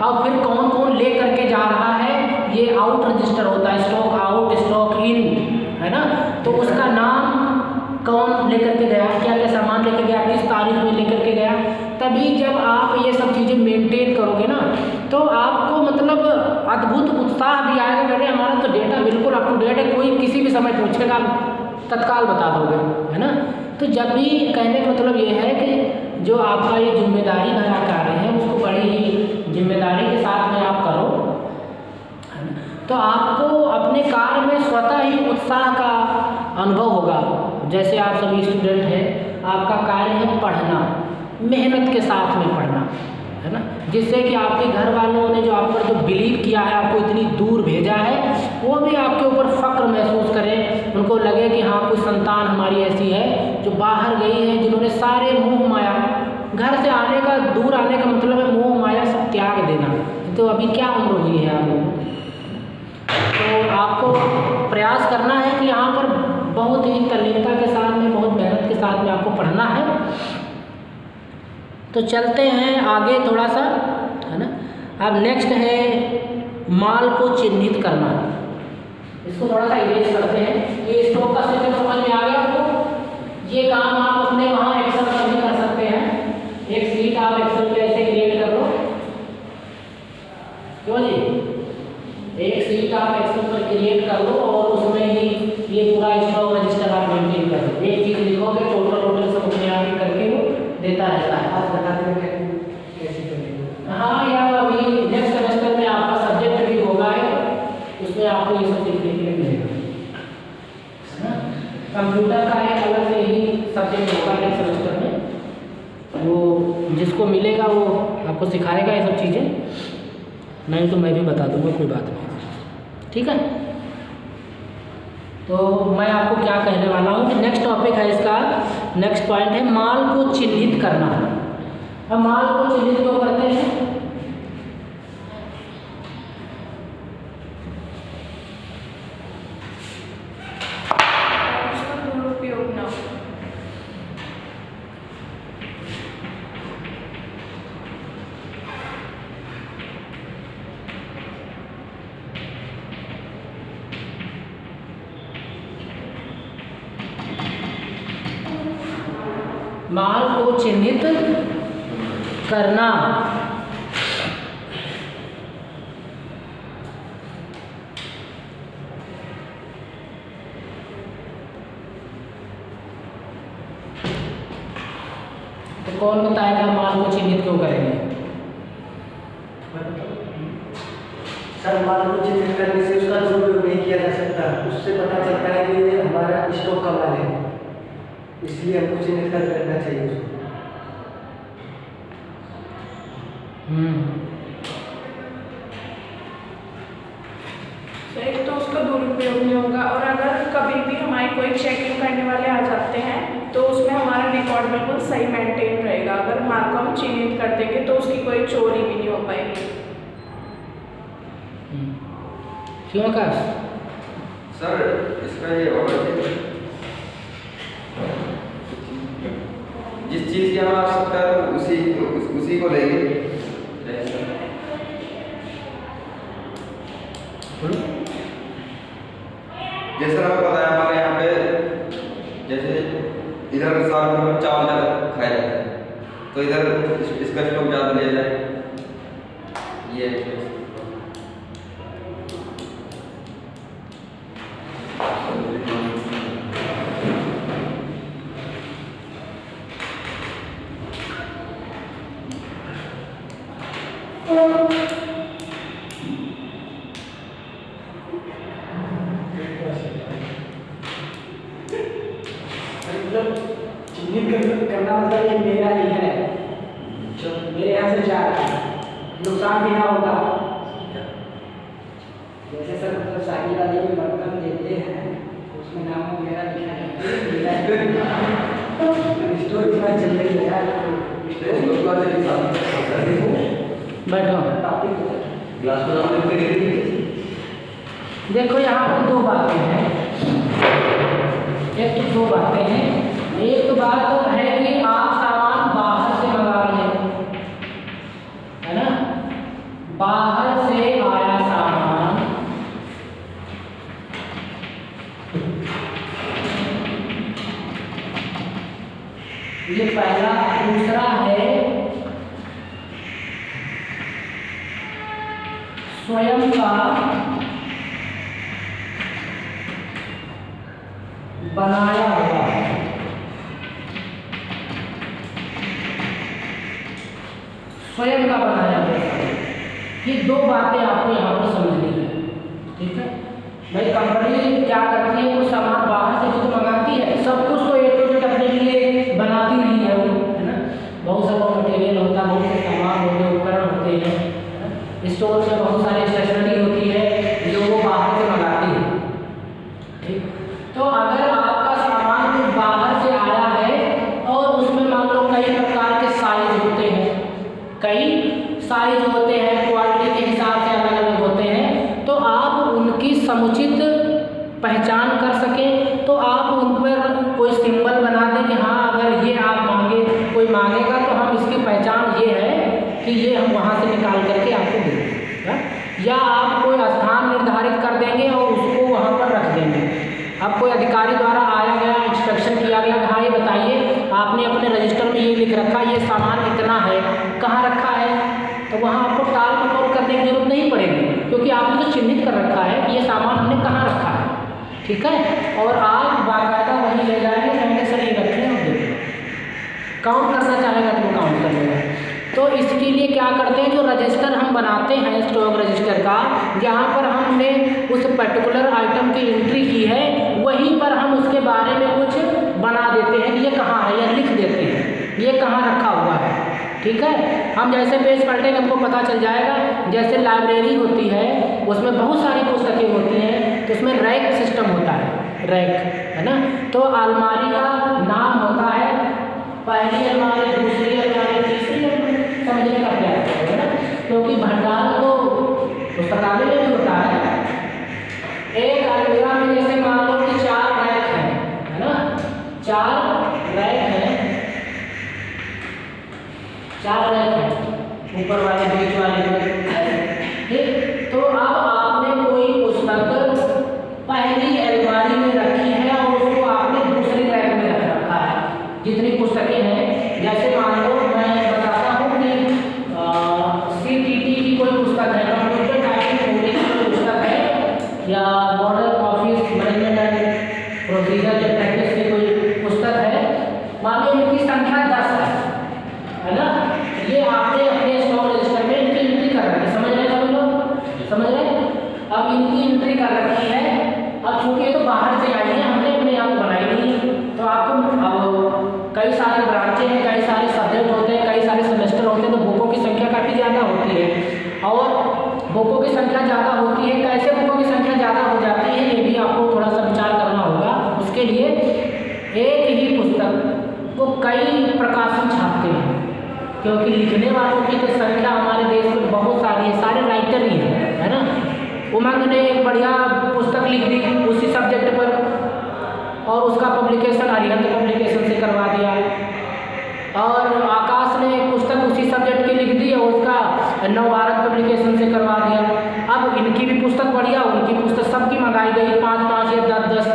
और फिर कौन कौन ले करके जा रहा है, ये आउट रजिस्टर होता है, स्टॉक आउट स्टॉक इन, है ना। तो उसका नाम कौन लेकर के गया, क्या क्या सामान लेकर गया, किस तारीख में लेकर के गया। तभी जब आप ये सब चीज़ें मेंटेन करोगे ना, तो आपको मतलब अद्भुत उत्साह भी आएगा, अरे हमारा तो डेटा बिल्कुल अप टू डेट है, कोई किसी भी समय पूछेगा तत्काल बता दोगे, है ना। तो जब भी कहने का मतलब ये है कि जो आपका ये जिम्मेदारी भरा कार्य है उसको बड़ी ही जिम्मेदारी जैसे आप सभी स्टूडेंट हैं, आपका कार्य है पढ़ना, मेहनत के साथ में पढ़ना, है ना, जिससे कि आपके घर वालों ने जो आप पर जो बिलीव किया है, आपको इतनी दूर भेजा है, वो भी आपके ऊपर फ़क्र महसूस करें, उनको लगे कि हाँ कोई संतान हमारी ऐसी है जो बाहर गई है, जिन्होंने सारे मोह माया, घर से आने का, दूर आने का मतलब है मोह माया सब त्याग देना। तो अभी क्या उम्र हुई है आप लोगों की, तो आपको प्रयास करना है कि यहाँ पर बहुत ही तल्लीनता के साथ में, बहुत मेहनत के साथ में आपको पढ़ना है। तो चलते हैं आगे थोड़ा सा, है ना। अब नेक्स्ट है माल को चिन्हित करना। इसको थोड़ा सा इरेज करते हैं। ये स्टॉक का सिस्टम समझ में आ गया आपको। ये काम आप अपने वहाँ एक्सेल पर भी कर सकते हैं। एक सीट आप एक्सेल पे ऐसे क्रिएट कर लो, क्यों जी, एक सीट आप एक्सेल पर क्रिएट कर लो और उसमें ही ये पूरा स्टॉक रजिस्टर आप मेंटेन कर लो। एक चीज़ लिखोगे, टोटल सब अपने आप ही करके वो देता रहता है। आज बता दें कैसे करेंगे। हाँ, या अभी नेक्स्ट सेमेस्टर में आपका सब्जेक्ट भी होगा है, उसमें आपको ये सब सीखने के लिए मिलेगा, है ना। कंप्यूटर का एक अलग से ही सब्जेक्ट होगा नेक्स्ट सेमेस्टर में, वो जिसको मिलेगा वो आपको सिखाएगा ये सब चीज़ें, नहीं तो मैं भी बता दूंगा, कोई बात नहीं, ठीक है। तो मैं आपको क्या कहने वाला हूँ कि नेक्स्ट टॉपिक है इसका, नेक्स्ट पॉइंट है माल को चिन्हित करना। अब माल को चिन्हित क्यों करते हैं? उसका दुरुपयोग ना हो। माल को चिन्हित करना। तो कौन बताएगा माल को चिन्हित क्यों करेंगे? सर, माल को चिन्हित करने से उसका दुरुपयोग नहीं किया जा सकता। उससे पता चलता है कि ये हमारा स्टॉक का माल है, इसलिए हमको चिन्हित कर करना चाहिए उसको। तो एक तो उसका दुरुपयोग नहीं होगा, और अगर कभी भी हमारी कोई चेकिंग करने वाले आ जाते हैं तो उसमें हमारा रिकॉर्ड बिल्कुल सही मेंटेन रहेगा। अगर माल को हम चिन्हित कर देंगे तो उसकी कोई चोरी भी नहीं हो पाएगी। क्यों आकाश? सर, इसका ये होगा कि जिस चीज़ की हमें आवश्यकता है उसी को लेंगे। जैसे हमें पता है हमारे यहाँ पे, जैसे इधर साल में चावल ज़्यादा खाया जाता है, तो इधर इसका स्टॉक ज़्यादा लिया जाए, ये चिन्हित करना मतलब ये मेरा ही है, जो मेरे यहाँ से जा रहा है, नुकसान भी ना होगा। जैसे सर मतलब शादी वादी में बर्तन देते हैं, उसमें नाम मेरा लिखा है, स्टोर इतना चल रही है यार। बैठो। ग्लास में नाम लिख के देखो यहाँ पर दो बातें हैं, एक तो दो बातें हैं। एक तो बात तो है कि आप सामान बाहर से मंगा रहे हैं, है ना, बाहर से आया सामान, ये पहला। दूसरा है स्वयं का बनाया हुआ, स्वयं का बनाया हुआ। ये दो बातें आपको यहाँ पर समझनी है, ठीक है। भाई कंपनी क्या करती है, कुछ सामान बाहर से भी तो मंगाती है, सब कुछ तो A to Z अपने लिए बनाती नहीं है वो, है ना। बहुत सा मटेरियल होता है, बहुत से सामान होते हैं, उपकरण होते हैं, है ना। स्टोर में बहुत सारी स्टेशनरी होती है जो वो बाहर से मंगाती है, ठीक। तो अगर आपका सामान कुछ बाहर से आया है और उसमें मान लो कई प्रकार के साइज होते हैं, कई साइज होते हैं, क्वालिटी के हिसाब से अलग अलग होते हैं, तो आप उनकी समुचित पहचान कर सकें तो आप उन पर कोई सिंबल बना दें कि हाँ अगर ये आप कोई मांगेगा तो हम इसकी पहचान ये है कि ये हम वहाँ से निकाल करके आपको देंगे, या आप कोई स्थान निर्धारित कर देंगे और उसको वहाँ पर रख देंगे। अब कोई अधिकारी द्वारा आया गया, इंस्ट्रक्शन किया गया कि हाँ ये बताइए आपने अपने रजिस्टर में ये लिख रखा, ये सामान इतना है, कहाँ रखा है, तो वहाँ आपको टाल मटोल करने की जरूरत नहीं पड़ेगी, क्योंकि आपने तो चिन्हित कर रखा है कि ये सामान हमने कहाँ रखा है, ठीक है। और आप बाकायदा वहीं ले जाएंगे, कहेंगे सर ये रखें और देखिए, काउंट करना चाहेगा तो काउंट कर लेगा। तो इसके लिए क्या करते हैं, जो रजिस्टर हम बनाते हैं स्टॉक रजिस्टर का, जहाँ पर हमने उस पर्टिकुलर आइटम की एंट्री की है वहीं पर हम उसके बारे में कुछ बना देते हैं कि ये कहाँ है, या लिख देते हैं ये कहाँ रखा हुआ है, ठीक है। हम जैसे पेज पलटेंगे हमको पता चल जाएगा। जैसे लाइब्रेरी होती है उसमें बहुत सारी पुस्तकें होती हैं, तो उसमें रैक सिस्टम होता है, रैक, है ना। तो अलमारी का नाम होता है, पहली अलमारी, दूसरी अलमारी, तीसरी अलमारी, समझने का प्रयास करें, है ना, क्योंकि भंडार तो पुस्तकालय में भी होता है। एक अलमीरा में जैसे मान लो कि 4 रैक हैं, है ना, 4 रैक हैं, 4 रैक हैं, ऊपर वाले, बीच वाले, ठीक। तो अब आपने कोई पुस्तक पहली अलमारी में रखी है और उसको आपने दूसरी रैक में रख रखा है। जितनी पुस्तकें हैं, जैसे मान लो मैं बताता हूँ कि CTT की कोई पुस्तक है, कंप्यूटर टाइपिंग की कोई पुस्तक है, या model office management and procedure practice की कोई पुस्तक है, मान लो इनकी संख्या 10 है ना। ये आपने अपने स्टॉक रजिस्टर में इनकी एंट्री कर रखी है, समझ रहे सभी लोग, समझ रहे। अब इनकी एंट्री कर रखी है, अब चूंकि ये तो बाहर से आई है, हमने अपने यहाँ बनाई नहीं, तो आपको अब कई सारे ब्रांचें हैं, कई सारे सब्जेक्ट होते हैं, कई सारे सेमेस्टर होते हैं, तो बुकों की संख्या काफ़ी ज़्यादा होती है। और बुकों की संख्या ज़्यादा होती है, कैसे बुकों की संख्या ज़्यादा हो जाती है ये भी आपको थोड़ा सा विचार करना होगा। उसके लिए एक ही पुस्तक को कई प्रकाशन छापते हैं, क्योंकि लिखने वालों की तो संख्या हमारे देश में बहुत सारी है, सारे राइटर ही हैं, है ना। उमंग ने एक बढ़िया पुस्तक लिख दी उसी सब्जेक्ट पर और उसका पब्लिकेशन अरिहंत पब्लिकेशन से करवा दिया, और आकाश ने एक पुस्तक उसी सब्जेक्ट की लिख दी और उसका नवभारत पब्लिकेशन से करवा दिया। अब इनकी भी पुस्तक बढ़िया, उनकी पुस्तक सबकी मंगाई गई 5-5 या 10-10,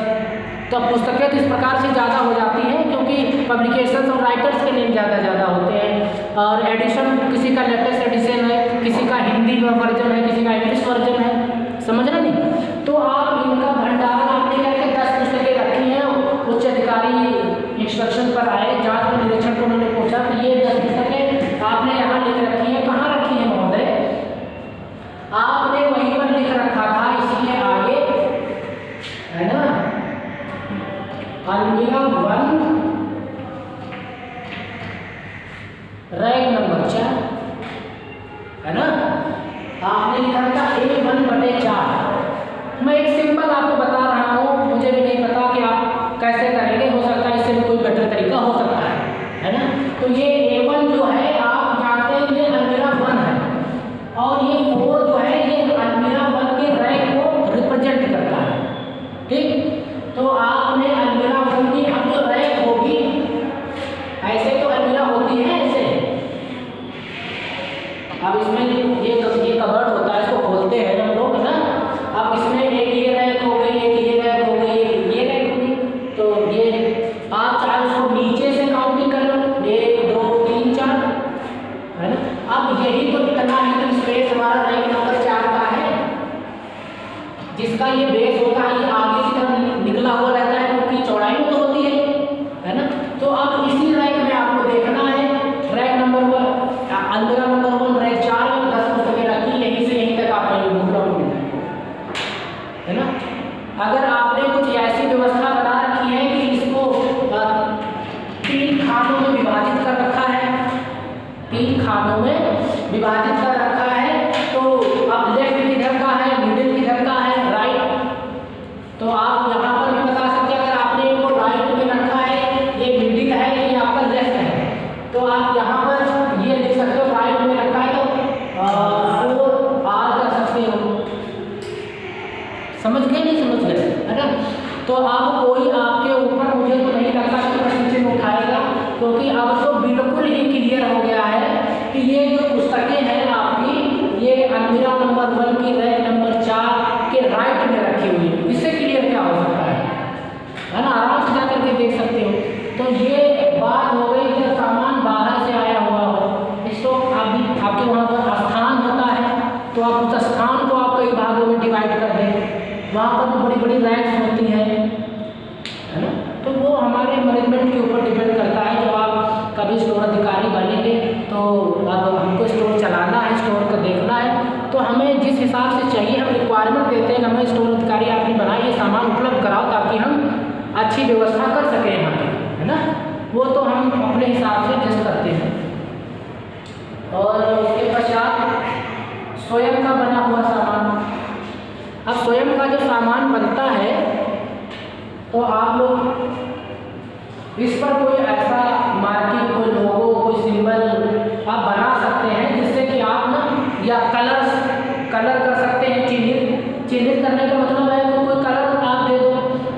तो पुस्तकें तो इस प्रकार से ज़्यादा हो जाती हैं क्योंकि पब्लिकेशन और राइटर्स के नेम ज़्यादा होते हैं, और एडिशन किसी का लेटेस्ट एडिशन है, किसी का हिंदी में वर्जन है, किसी का इंग्लिश वर्जन है, समझ रहे नहीं। तो आप इनका भंडार आपने करके 10 पुस्तकें रखी हैं, उच्च अधिकारी इंस्ट्रक्शन पर आए, जांच में निरीक्षण को उन्होंने पूछा कि ये 10 पुस्तकें आपने यहाँ लिख रखी हैं, कहाँ रखी हैं महोदय, आपने वहीं पर लिख रखा था, इसलिए आगे, है ना, अलमीरा 1 रैक नंबर 4, है ना, आपने लिखा था A1/4। मैं एक सिंपल आपको बता रहा हूँ, मुझे भी नहीं पता कि आप कैसे करेंगे, हो सकता है इससे भी कोई बेटर तरीका हो सकता है ना। तो ये A1 जो है आप जानते हैं ये अलमीरा 1 है, और ये 4 जो है ये अलमीरा 1 के रैक को रिप्रेजेंट करता है, ठीक। तो आपने अलमीरा 1 की अब जो रैक होगी, ऐसे तो अलमीरा होती है ऐसे, अब इसमें ये कबर्ड होता है, इसको खोलते हैं हम लोग, है ना। अब इसमें एक ये रैक हो गई, एक ये रैक हो गई, एक ये रैक हो गई, तो ये आप चाहे उसको नीचे से काउंटिंग कर लो, 1 2 3 4, है ना। अब यही तो इतना ही तो स्पेस हमारा रैक नंबर 4 का है, जिसका ये बेस होता है, ये आगे की तरफ निकला हुआ रहता है, क्योंकि चौड़ाई में तो होती है ना। तो अब इसी रैक में आपको देखना है, रैक नंबर 1 अलमीरा नंबर 1 रैक 4 में 10 पुस्तकें रखी, यहीं से यहीं तक आप घूम रहा है ना। 3 खानों में विभाजित कर रखा है। तो अब लेफ्ट किधर का है, मिडिल किधर का है, राइट। तो आप यहाँ पर भी बता सकते हैं, अगर आपने इनको राइट में रखा है, ये मिडिल है, ये आपका लेफ्ट है, तो आप यहाँ पर ये लिख सकते हो, राइट में रखा है तो 4R कर सकते हो। समझ गए नहीं समझ गए, है ना। तो अब कोई आपके ऊपर मुझे तो नहीं लगता कि प्रश्न चिन्ह उठाएगा, क्योंकि अब तो बिल्कुल ही क्लियर हो गया है कि ये जो पुस्तकें हैं आपकी, ये अलमीरा नंबर 1 की रैक नंबर 4 के राइट में रखी हुई है। इससे क्लियर क्या हो सकता है ना, आराम से जाकर के देख सकते हो। तो ये बात हो गई जब सामान बाहर से आया हुआ हो। स्टॉक अभी आपके वहाँ पर स्थान होता है, तो आप उस स्थान को आप कई भागों में डिवाइड कर दें। वहाँ पर तो बड़ी बड़ी रैक्स होती हैं, है ना। तो वो हमारे मैनेजमेंट के ऊपर डिपेंड करता है। जब आप कभी स्टोर अधिकारी बनेंगे तो अब हमको स्टोर चलाना है, स्टोर को देखना है, तो हमें जिस हिसाब से चाहिए हम रिक्वायरमेंट देते हैं, हमें स्टोर अधिकारी आपने बनाए ये सामान उपलब्ध कराओ ताकि हम अच्छी व्यवस्था कर सकें यहाँ पर, है ना। वो तो हम अपने हिसाब से एडजस्ट करते हैं। और उसके पश्चात स्वयं का बना हुआ सामान। अब स्वयं का जो सामान बनता है तो आप लोग इस पर कोई ऐसा मार्किंग, कोई लोगो, कोई सिंबल आप बना सकते हैं जिससे कि आप ना, या कलर कर सकते हैं। चिन्हित करने का मतलब है कि कोई कलर आप दे दो।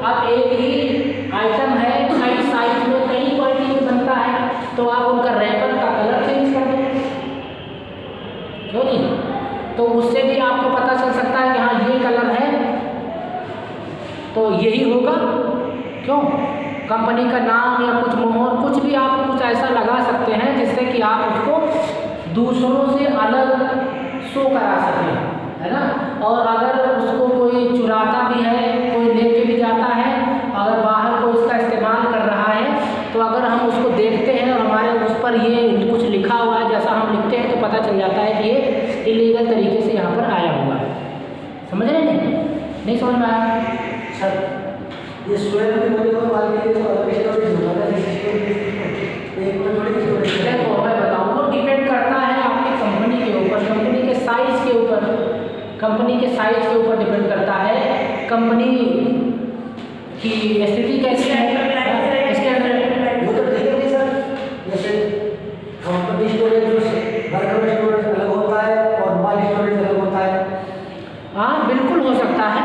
आप एक ही आइटम है, कई साइज में, कई क्वालिटी में बनता है, तो आप उनका रैपर का कलर चेंज कर दो, क्यों नहीं। तो उससे भी आपको पता चल सकता है कि हाँ ये कलर है तो यही होगा। क्यों, कंपनी का नाम या कुछ मोहर, कुछ भी आप कुछ ऐसा लगा सकते हैं जिससे कि आप उसको दूसरों से अलग शो करा सकें, है ना। और अगर उसको कोई चुराता भी है, कोई लेके भी जाता है, अगर बाहर कोई उसका इस्तेमाल कर रहा है, तो अगर हम उसको देखते हैं और हमारे उस पर ये कुछ लिखा हुआ है जैसा हम लिखते हैं, तो पता चल जाता है कि ये इलीगल तरीके से यहाँ पर आया हुआ है। समझ रहे नहीं समझ में आया सर? ये स्वयं के बने हुए माल के लिए तो अलग स्टोरेज होगा ना, एक तो थोड़ी स्टोरेज है। तो मैं बताऊँ, वो डिपेंड करता है आपकी कंपनी के ऊपर, कंपनी के साइज के ऊपर, कंपनी के साइज के ऊपर डिपेंड करता है। कंपनी की स्थिति कैसी है, वो तो ठीक है सर। जैसे कंपनी स्टोरेज वर्कर स्टोरेज अलग होता है और माल स्टोरेज अलग होता है। हाँ बिल्कुल हो सकता है,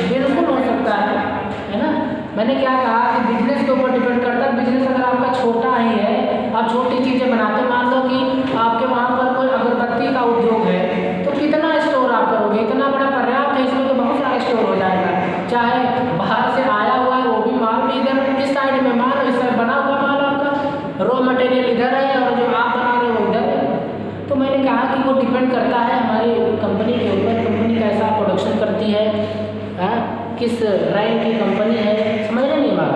बिल्कुल हो सकता है ना। मैंने क्या कहा कि बिजनेस के ऊपर डिपेंड करता है। बिजनेस अगर आपका छोटा ही है, आप छोटी चीज़ें बनाते, मान लो कि आपके वहाँ पर कोई अगरबत्ती का उद्योग है, तो कितना स्टोर आप करोगे, इतना बड़ा पर्याप्त है, इसमें तो बहुत सारा स्टोर हो जाएगा। चाहे बाहर से आया हुआ है वो भी माल भी इधर इस साइड में माल, इस साइड बना हुआ माल आपका, रॉ मटेरियल इधर है और जो आप बना रहे हो उधर है। तो मैंने कहा कि वो डिपेंड करता है हमारी कंपनी के ऊपर, कंपनी कैसा प्रोडक्शन करती है, किस रैंक की कंपनी है, समझ रहे नहीं बात।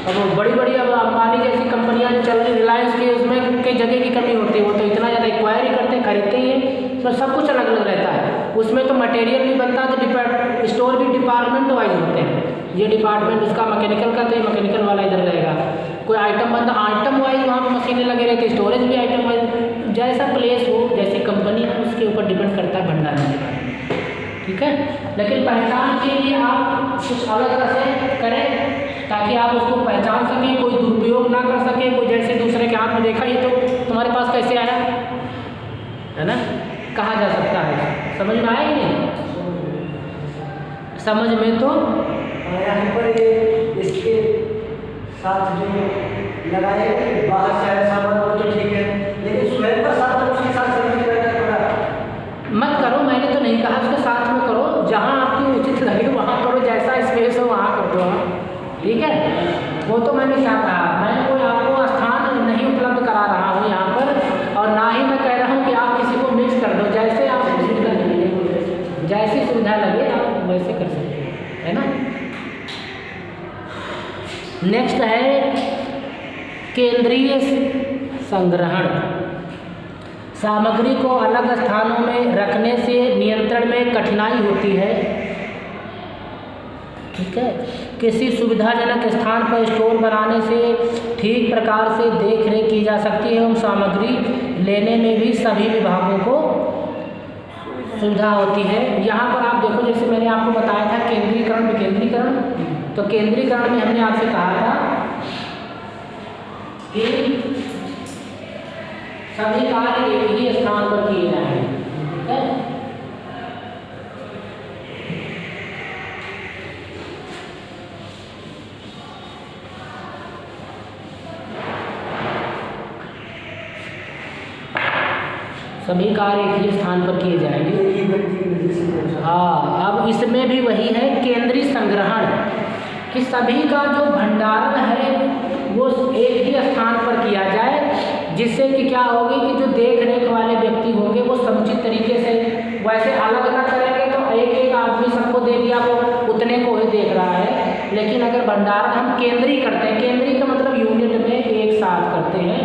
अब वो बड़ी बड़ी अब अंबानी जैसी कंपनियां जो चल रही, रिलायंस की, उसमें कई जगह की कमी होती है, वो तो इतना ज़्यादा एक्वायरी करते हैं, खरीदते ही हैं, तो सब कुछ अलग अलग रहता है। उसमें तो मटेरियल भी बनता है, तो स्टोर भी डिपार्टमेंट वाइज होते हैं। ये डिपार्टमेंट उसका मैकेनिकल का, तो ये मैकेनिकल वाला इधर रहेगा। कोई आइटम बनता आइटम वाइज, वहाँ पर मशीनें लगे रहती, स्टोरेज भी आइटम वाइज, जैसा प्लेस हो, जैसी कंपनी हो, उसके ऊपर डिपेंड करता है भंडारण के बारे में, ठीक है। लेकिन पहचान के लिए आप कुछ अलग कैसे करें ताकि आप उसको पहचान सकें, कोई दुरुपयोग ना कर सके। कोई जैसे दूसरे के हाथ में देखा, ये तो तुम्हारे पास कैसे आया, है ना, कहा जा सकता है। समझ में आया कि नहीं? समझ में तो यहाँ पर ये इसके साथ जो लगाए बाहर से आया सामान वो तो ठीक है, लेकिन स्वयं का साथ तो उसके साथ सर्विस करना थोड़ा मत करो। मैंने तो नहीं कहा उसके साथ में करो, जहाँ आपकी उचित लगे वहाँ करो, जैसा स्पेस हो वहाँ कर दो, ठीक है। वो तो मैंने क्या कहा, मैं कोई आपको स्थान नहीं उपलब्ध करा रहा हूँ यहाँ पर, और ना ही मैं कह रहा हूँ कि आप किसी को मिक्स कर दो, जैसे आप सुविधा लगे, जैसी सुविधा लगे आप वैसे कर सकते हैं, है ना। नेक्स्ट है केंद्रीय संग्रहण। सामग्री को अलग स्थानों में रखने से नियंत्रण में कठिनाई होती है, ठीक है। किसी सुविधाजनक स्थान पर स्टोर बनाने से ठीक प्रकार से देख रेख की जा सकती है एवं सामग्री लेने में भी सभी विभागों को सुविधा होती है। यहाँ पर आप देखो, जैसे मैंने आपको बताया था केंद्रीकरण विकेंद्रीकरण, तो केंद्रीकरण में हमने आपसे कहा था कि सभी कार्य एक ही स्थान पर किए जाएंगे, ठीक है। सभी कार्य एक ही स्थान पर किए जाएंगे। हाँ, अब इसमें भी वही है केंद्रीय संग्रहण, कि सभी का जो भंडारण है वो एक ही स्थान पर किया जाए, जिससे कि क्या होगी कि जो देख रेख वाले व्यक्ति होंगे वो समुचित तरीके से, वैसे अलग अलग करेंगे तो एक एक आदमी सबको दे दिया, वो उतने को ही देख रहा है। लेकिन अगर भंडारण हम केंद्रीय करते हैं, केंद्रीय का मतलब यूनिट में एक साथ करते हैं,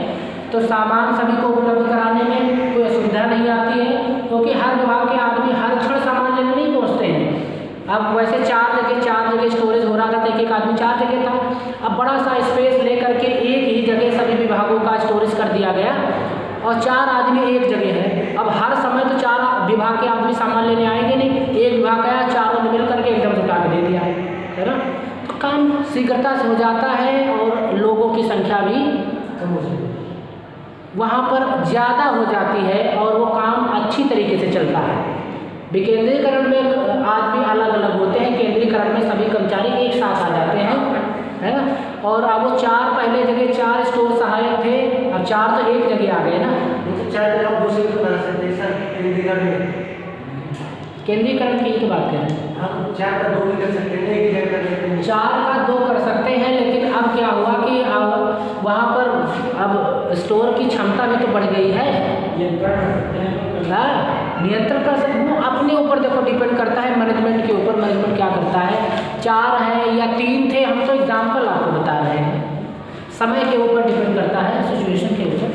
तो सामान सभी को उपलब्ध कराने में कोई असुविधा नहीं आती है, क्योंकि हर विभाग के आदमी हर क्षण सामान लेने नहीं पहुँचते हैं। अब वैसे चार जगह स्टोरेज हो रहा था, तो एक आदमी 4 जगह था। अब बड़ा सा स्पेस लेकर के एक ही जगह सभी विभागों का स्टोरेज कर दिया गया, और 4 आदमी एक जगह है। अब हर समय तो 4 विभाग के आदमी सामान लेने आएंगे नहीं, एक विभाग आया, चारों ने मिल करके एकदम से उठा के दे दिया, है ना। तो काम शीघ्रता से हो जाता है और लोगों की संख्या भी वहाँ पर ज़्यादा हो जाती है और वो काम अच्छी तरीके से चलता है। विकेंद्रीकरण में आदमी अलग अलग होते हैं, केंद्रीकरण में सभी कर्मचारी एक साथ आ जाते हैं, है ना। और अब वो 4 पहले जगह 4 स्टोर सहायक थे, अब 4 तो एक जगह आ गए ना। तो 4 का दूसरे को बना सकते हैं सर, केंद्रीकरण की तो बात करें, हम 4 का 2 भी कर सकते हैं, एक जगह कर सकते हैं। 4 का 2 कर सकते हैं, लेकिन अब क्या हुआ कि अब वहाँ पर अब स्टोर की क्षमता भी तो बढ़ गई है, नियंत्रण कर सकते। वो अपने ऊपर देखो डिपेंड करता है, मैनेजमेंट के ऊपर, मैनेजमेंट क्या करता है। 4 है या 3 थे, हम तो एग्जाम्पल आपको बता रहे हैं, समय के ऊपर डिपेंड करता है, सिचुएशन के ऊपर।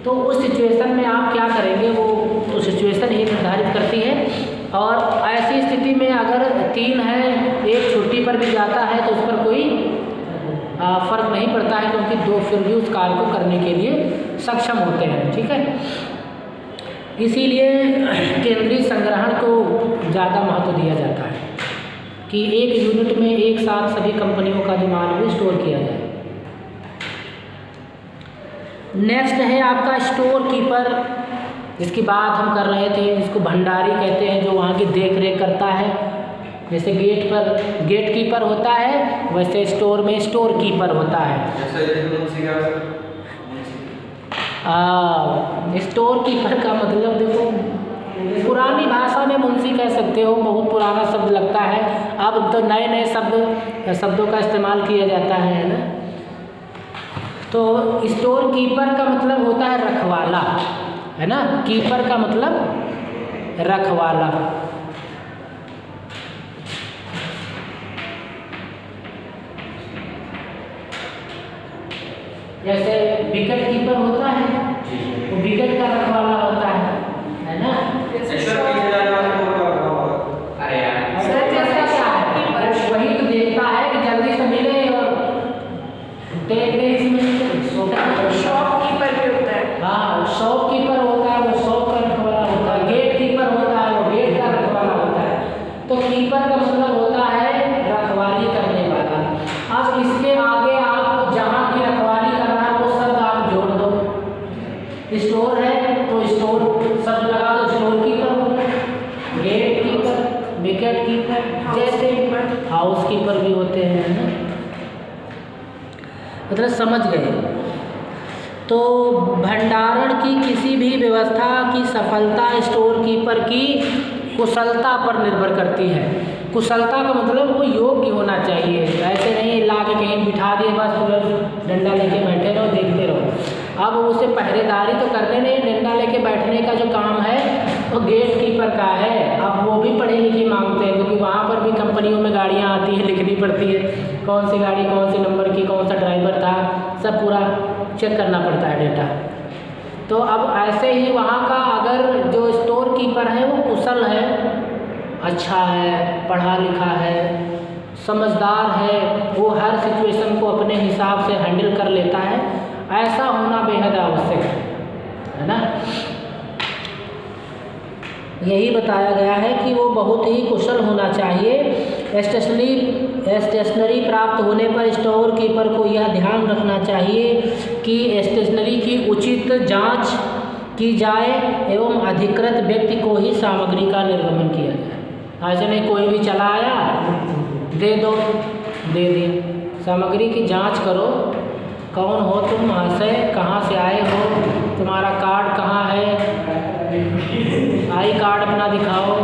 तो उस सिचुएशन में आप क्या करेंगे, वो सिचुएशन ही निर्धारित करती है। और ऐसी स्थिति में अगर 3 है, एक छुट्टी पर भी जाता है तो उस पर कोई फ़र्क नहीं पड़ता है, क्योंकि 2 फिर भी उस कार्य को करने के लिए सक्षम होते हैं, ठीक है। इसीलिए केंद्रीय संग्रहण को ज़्यादा महत्व दिया जाता है कि एक यूनिट में एक साथ सभी कंपनियों का जो माल भी स्टोर किया जाए। नेक्स्ट है आपका स्टोर कीपर, जिसकी बात हम कर रहे थे, जिसको भंडारी कहते हैं, जो वहाँ की देख रेख करता है। जैसे गेट पर गेट कीपर होता है, वैसे स्टोर में स्टोर कीपर होता है। स्टोर कीपर का मतलब देखो, पुरानी भाषा में मुंशी कह सकते हो, बहुत पुराना शब्द लगता है। अब तो नए नए शब्दों का इस्तेमाल किया जाता है ना। तो स्टोर कीपर का मतलब होता है रखवाला, है ना। कीपर का मतलब रखवाला। जैसे विकेट कीपर होता है, वो विकेट का रखवाला होता है ना। अरे यार, वही तो देखता है कि जल्दी से मिले और शॉपकीपर भी होता है। हाँ, शॉपकीपर होता है, वो शॉप का रखवाला होता है। गेट कीपर होता है, वो गेट का रखवाला होता है। तो कीपर का मतलब होता है रखवाली करने वाला। अब इसके आगे आप जहाँ की रखवाली कर रहा है वो शब्द आप जोड़ दो। स्टोर है तो स्टोर शब्द लगा दो, स्टोर कीपर हो गया। गेट कीपर, विकेट कीपर, जैसे हाउस कीपर भी होते हैं ना। मतलब समझ गए। तो भंडारण की किसी भी व्यवस्था की सफलता स्टोर कीपर की कुशलता पर निर्भर करती है। कुशलता का मतलब वो योग्य होना चाहिए, ऐसे नहीं ला के कहीं बिठा दिए बस पूरा डंडा लेके बैठे रहो देखते रहो। अब उसे पहरेदारी तो करने नहीं, डंडा लेके बैठने का जो काम है वो गेट कीपर का है। अब वो भी पढ़े लिखे मांगते हैं, क्योंकि वहाँ पर भी कंपनियों में गाड़ियाँ आती हैं, लिखनी पड़ती है कौन सी गाड़ी कौन से नंबर की, कौन सा ड्राइवर था, सब पूरा चेक करना पड़ता है डेटा। तो अब ऐसे ही वहाँ का अगर जो स्टोर कीपर है वो कुशल है, अच्छा है, पढ़ा लिखा है, समझदार है, वो हर सिचुएशन को अपने हिसाब से हैंडल कर लेता है, ऐसा होना बेहद आवश्यक है ना। यही बताया गया है कि वो बहुत ही कुशल होना चाहिए। स्टेशनरी प्राप्त होने पर स्टोर कीपर को यह ध्यान रखना चाहिए कि स्टेशनरी की उचित जांच की जाए एवं अधिकृत व्यक्ति को ही सामग्री का निर्गमन किया जाए। ऐसे नहीं कोई भी चला आया दे दो, दे दिया। सामग्री की जांच करो, कौन हो तुम, महाशय कहाँ से आए हो, तुम्हारा कार्ड कहाँ है, आई कार्ड अपना दिखाओ।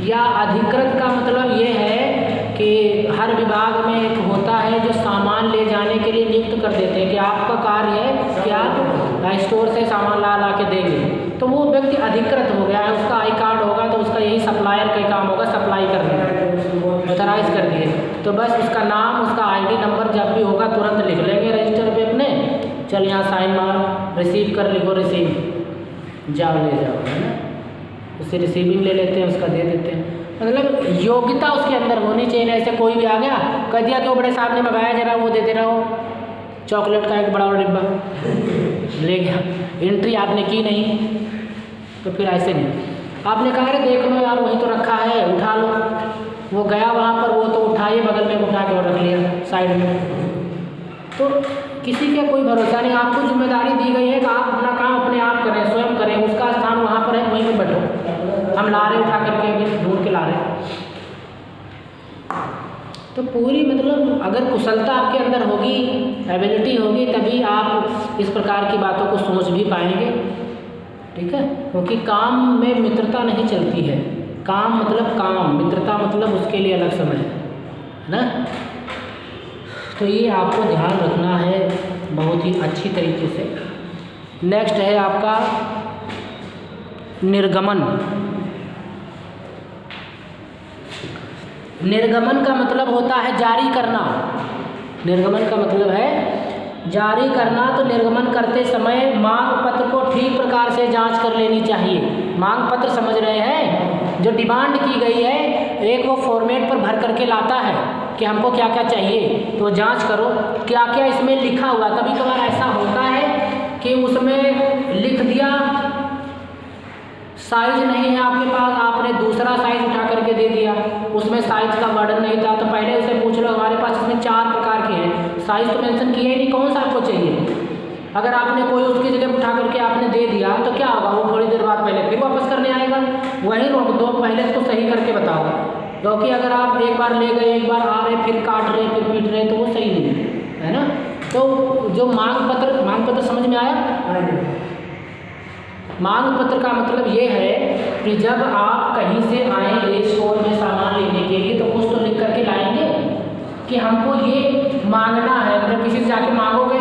या अधिकृत का मतलब ये है कि हर विभाग में एक होता है जो सामान ले जाने के लिए नियुक्त कर देते हैं कि आपका कार्य है कि आप स्टोर से सामान ला के देंगे, तो वो व्यक्ति अधिकृत हो गया है, उसका आई कार्ड होगा तो उसका यही सप्लायर का काम होगा, सप्लाई करना, ऑथराइज कर दिए। तो बस उसका नाम, उसका आईडी नंबर जब भी होगा तुरंत लिख लेंगे रजिस्टर पे अपने, चल यहाँ साइन मार, रिसीव कर, लिखो रिसीव, जाओ ले जाओ, है ना। उससे रिसीविंग ले लेते हैं, उसका दे देते हैं। मतलब योग्यता उसके अंदर होनी चाहिए। ऐसे कोई भी आ गया कह दिया कि वो बड़े साहब ने मंगाया, जरा वो दे दे रहा हो, चॉकलेट का एक बड़ा डिब्बा ले गया, एंट्री आपने की नहीं, तो फिर ऐसे नहीं। आपने कहा अरे देख लो यार वहीं तो रखा है, उठा लो, वो गया वहाँ पर, वो तो उठाइए, बगल में उठा के और रख लिया साइड में। तो किसी का कोई भरोसा नहीं। आपको जिम्मेदारी दी गई है कि आप अपना काम अपने आप करें, स्वयं करें, उसका स्थान वहाँ पर है, वहीं पर बैठो। हम ला रहे उठा करके, अभी ढूंढ के ला रहे। तो पूरी मतलब अगर कुशलता आपके अंदर होगी, एबिलिटी होगी, तभी आप इस प्रकार की बातों को सोच भी पाएंगे, ठीक है। क्योंकि काम में मित्रता नहीं चलती है, काम मतलब काम, मित्रता मतलब उसके लिए अलग समय है ना। तो ये आपको ध्यान रखना है बहुत ही अच्छी तरीके से। नेक्स्ट है आपका निर्गमन। निर्गमन का मतलब होता है जारी करना। निर्गमन का मतलब है जारी करना। तो निर्गमन करते समय मांग पत्र को ठीक प्रकार से जांच कर लेनी चाहिए। मांग पत्र समझ रहे हैं, जो डिमांड की गई है, एक वो फॉर्मेट पर भर करके लाता है कि हमको क्या क्या चाहिए, तो जांच करो क्या क्या इसमें लिखा हुआ। कभी कभार ऐसा होता है कि उसमें लिख दिया, साइज नहीं है आपके पास, आपने दूसरा साइज उठा करके दे दिया, उसमें साइज का वर्णन नहीं था। तो पहले उसे पूछ लो हमारे पास इसमें 4 प्रकार के हैं, साइज तो मेंशन किया ही नहीं, कौन सा आपको चाहिए। अगर आपने कोई उसकी जगह उठा करके आपने दे दिया तो क्या होगा, वो थोड़ी देर बाद पहले फिर वापस करने आएगा। वहीं रोक दो, पहले इसको सही करके बताओ। क्योंकि अगर आप एक बार ले गए, एक बार आ रहे, फिर काट रहे, फिर पीट रहे, तो वो सही नहीं है ना। तो जो मांग पत्र समझ में आया। मांग पत्र का मतलब ये है कि जब आप कहीं से आएंगे स्टोर में सामान लेने के लिए, तो कुछ तो लिख करके लाएंगे कि हमको ये मांगना है। मतलब किसी से जाके मांगोगे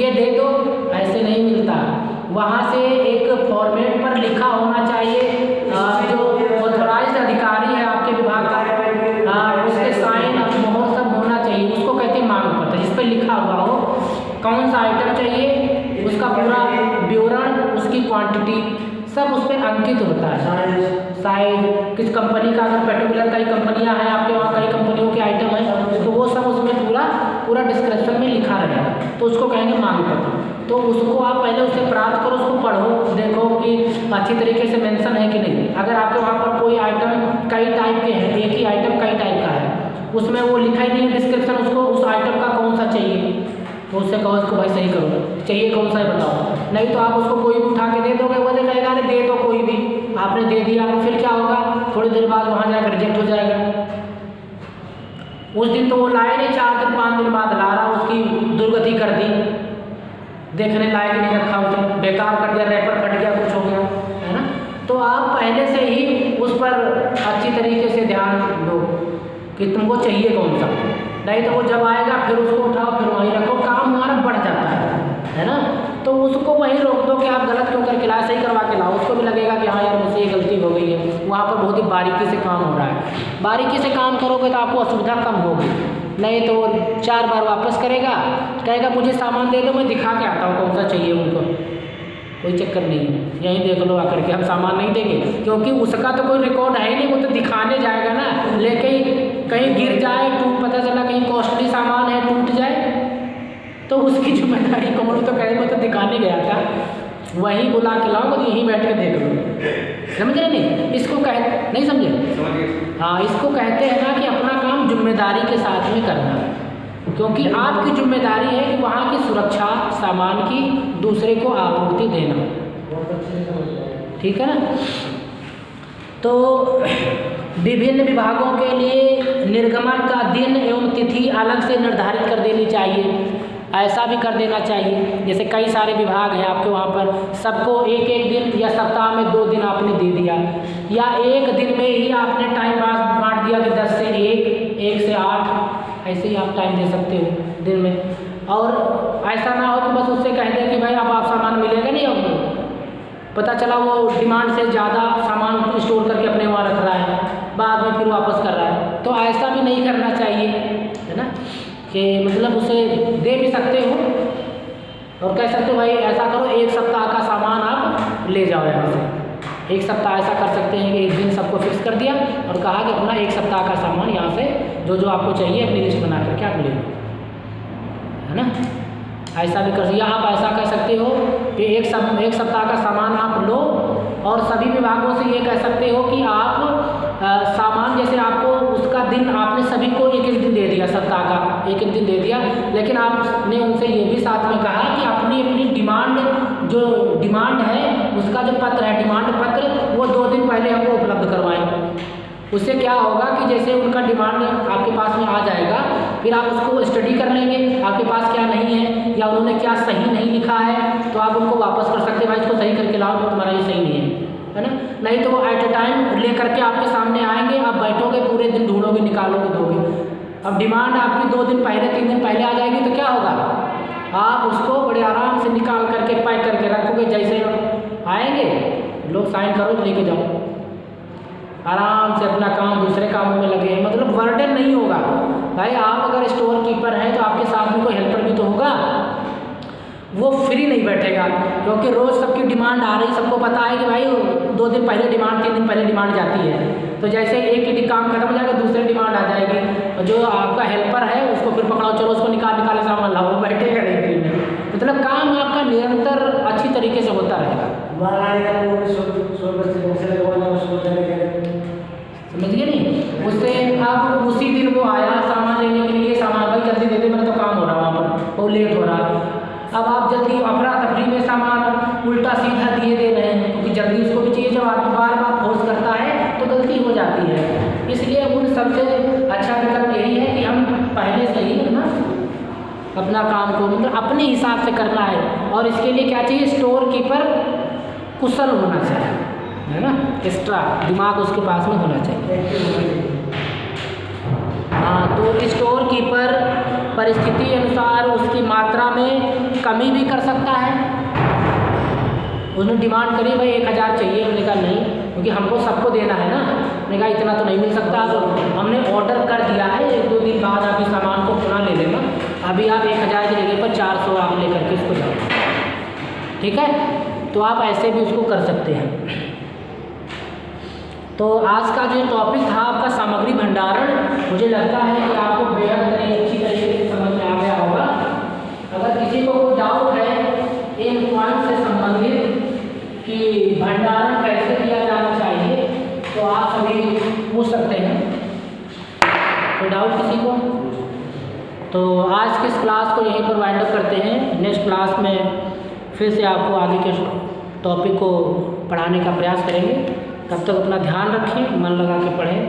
ये दे दो, ऐसे नहीं मिलता। वहाँ से एक फॉर्मेट पर लिखा होना चाहिए, जो ऑथराइज्ड अधिकारी है आपके विभाग का, उसके साइन और मोहर सब होना चाहिए। उसको कहते हैं मांग पत्र, जिस पर लिखा हुआ हो कौन सा आइटम चाहिए, उसका पूरा विवरण, उसकी क्वांटिटी सब उस पर अंकित होता है। साइज, किस कंपनी का, अगर पर्टिकुलर कई कंपनियां हैं आपके वहाँ, कई कंपनियों के आइटम हैं, तो वो सब उसमें पूरा डिस्क्रिप्शन में लिखा रहेगा, तो उसको कहेंगे मांग पत्र। तो उसको आप पहले उसे प्राप्त करो, उसको पढ़ो, देखो कि अच्छी तरीके से मेंशन है कि नहीं। अगर आपके वहाँ पर कोई आइटम कई टाइप के हैं, एक ही आइटम कई टाइप का है, उसमें वो लिखा ही नहीं है डिस्क्रिप्शन, उसको उस आइटम का कौन सा चाहिए, तो उससे कहो उसको भाई सही करो, चाहिए कौन सा है बताओ। नहीं तो आप उसको कोई भी उठा के दे दोगे, वो कहेगा अरे दे दो कोई भी, आपने दे दिया, फिर क्या होगा, थोड़ी देर बाद वहाँ जाकर रिजेक्ट हो जाएगा। उस दिन तो वो लाए नहीं, 4 दिन 5 दिन बाद ला रहा, उसकी दुर्गति कर दी, देखने लायक नहीं रखा, उसे बेकार कर दिया, रैपर फट गया, कुछ हो गया, है ना। तो आप पहले से ही उस पर अच्छी तरीके से ध्यान दो कि तुमको चाहिए कौन सा। नहीं तो वो जब आएगा फिर उसको उठाओ, फिर वहीं रखो, काम हमारा बढ़ जाता है ना। तो उसको वहीं रोक दो कि आप गलत क्यों करके लाए, सही करवा के लाओ। उसको भी लगेगा कि हाँ यार मुझसे ये गलती हो गई है। वहाँ पर बहुत ही बारीकी से काम हो रहा है। बारीकी से काम करोगे तो आपको असुविधा कम होगी। नहीं तो वो 4 बार वापस करेगा, कहेगा मुझे सामान दे दो, मैं दिखा के आता हूँ कौन सा चाहिए उनको। कोई चक्कर नहीं है, यहीं देख लो आकर के, हम सामान नहीं देंगे, क्योंकि उसका तो कोई रिकॉर्ड है ही नहीं, वो तो दिखाने जाएगा ना, लेके ही कहीं गिर जाए, पता चला कहीं कॉस्टली सामान है टूट जाए तो उसकी जिम्मेदारी कौन? तो कहे मैं तो दिखाने गया था, वहीं बुला के लाऊंगा तो यहीं बैठ के देख लो। समझ रहे नहीं? इसको नहीं समझे? हाँ, इसको कहते हैं ना कि अपना काम जिम्मेदारी के साथ में करना, क्योंकि आपकी जिम्मेदारी है कि वहाँ की सुरक्षा, सामान की दूसरे को आपूर्ति देना। ठीक है ना? तो विभिन्न विभागों के लिए निर्गमन का दिन एवं तिथि अलग से निर्धारित कर देनी चाहिए। ऐसा भी कर देना चाहिए, जैसे कई सारे विभाग हैं आपके वहाँ पर, सबको एक एक दिन या सप्ताह में 2 दिन आपने दे दिया, या एक दिन में ही आपने टाइम बांट दिया कि 10 से 1, 1 से 8, ऐसे ही आप टाइम दे सकते हो दिन में। और ऐसा ना हो कि बस उससे कह दें कि भाई अब आप सामान मिलेगा नहीं, अब पता चला वो डिमांड से ज़्यादा सामान स्टोर करके अपने वहाँ रख रहा है, बाद में फिर वापस कर रहा है। तो ऐसा भी नहीं करना चाहिए, है ना, कि मतलब उसे दे भी सकते हो और कह सकते हो भाई ऐसा करो 1 सप्ताह का सामान आप ले जाओ यहाँ से। 1 सप्ताह ऐसा कर सकते हैं कि एक दिन सबको फिक्स कर दिया और कहा कि अपना 1 सप्ताह का सामान यहाँ से जो आपको चाहिए अपनी लिस्ट बना करके आप ले लो, है ना। ऐसा भी कर, या आप ऐसा कह सकते हो कि एक सप्ताह का सामान आप लो और सभी विभागों से ये कह सकते हो कि आप सामान जैसे आपको उसका दिन आपने सभी को एक दिन दे दिया, सप्ताह का एक दिन दे दिया, लेकिन आपने उनसे ये भी साथ में कहा कि अपनी डिमांड जो डिमांड है उसका जो पत्र है, डिमांड पत्र, वो 2 दिन पहले हमको उपलब्ध करवाएं। उससे क्या होगा कि जैसे उनका डिमांड आपके पास में आ जाएगा, फिर आप उसको स्टडी कर लेंगे, आपके पास क्या नहीं है या उन्होंने क्या सही नहीं लिखा है, तो आप उनको वापस कर सकते हैं, भाई इसको सही करके लाओ, तुम्हारा ये सही नहीं है ना। नहीं तो वो एट ए टाइम ले करके आपके सामने आएंगे, आप बैठोगे पूरे दिन ढूंढोगे, निकालोगे, दोगे। अब डिमांड आपकी 2 दिन पहले 3 दिन पहले आ जाएगी तो क्या होगा, आप उसको बड़े आराम से निकाल करके पैक करके रखोगे, जैसे आएंगे लोग साइन करो लेके जाओ, आराम से अपना काम दूसरे कामों में लगे हैं, मतलब बर्डन नहीं होगा। भाई आप अगर स्टोर कीपर हैं तो आपके साथ में कोई हेल्पर भी तो होगा, वो फ्री नहीं बैठेगा, क्योंकि रोज़ सबकी डिमांड आ रही, सबको पता है कि भाई 2 दिन पहले डिमांड, 3 दिन पहले डिमांड जाती है, तो जैसे एक ही काम खत्म हो जाएगा दूसरी डिमांड आ जाएगी, और जो आपका हेल्पर है उसको फिर पकड़ाओ, चलो उसको निकाल सामान लाओ, वो बैठेगा नहीं फ्री में। मतलब काम आपका निरंतर अच्छी तरीके से होता रहेगा। समझिए नहीं, उससे अब उसी दिन वो आया सामान लेने के लिए, सामान भाई जल्दी दे दे, मेरा तो काम हो रहा वहाँ पर, वो लेट हो रहा। अब आप जल्दी अफरा तफरी में सामान उल्टा सीधा दिए दे रहे हैं, क्योंकि जल्दी उसको भी चाहिए। जब आदमी बार बार फोर्स करता है तो गलती हो जाती है। इसलिए उन सबसे अच्छा विकल्प यही है कि हम पहले से ही ना अपना काम को मतलब अपने हिसाब से करना है, और इसके लिए क्या चाहिए, स्टोर कीपर कुशल होना चाहिए, है ना, एक्स्ट्रा दिमाग उसके पास में होना चाहिए। हाँ, तो स्टोर कीपर परिस्थिति अनुसार उसकी मात्रा में कमी भी कर सकता है। उसने डिमांड करी भाई 1000 चाहिए, हमने कहा नहीं, क्योंकि हमको सबको देना है ना, हमने कहा इतना तो नहीं मिल सकता, तो हमने ऑर्डर कर दिया है, 1-2 दिन बाद आप इस सामान को पुनः ले लेना, अभी आप 1000 की जगह पर 400 आप ले करके इसको जाओ, ठीक है। तो आप ऐसे भी उसको कर सकते हैं। तो आज का जो टॉपिक था आपका सामग्री भंडारण, मुझे लगता है कि आपको बेहद अच्छी तरीके से समझ में आ गया होगा। अगर किसी को कोई डाउट है इन पॉइंट से संबंधित कि भंडारण कैसे किया जाना चाहिए, तो आप सभी पूछ सकते हैं। कोई डाउट किसी को? तो आज की इस क्लास को यहीं पर वाइंड अप करते हैं। नेक्स्ट क्लास में फिर से आपको आगे के टॉपिक को पढ़ाने का प्रयास करेंगे। तब तक अपना ध्यान रखें, मन लगा के पढ़ें।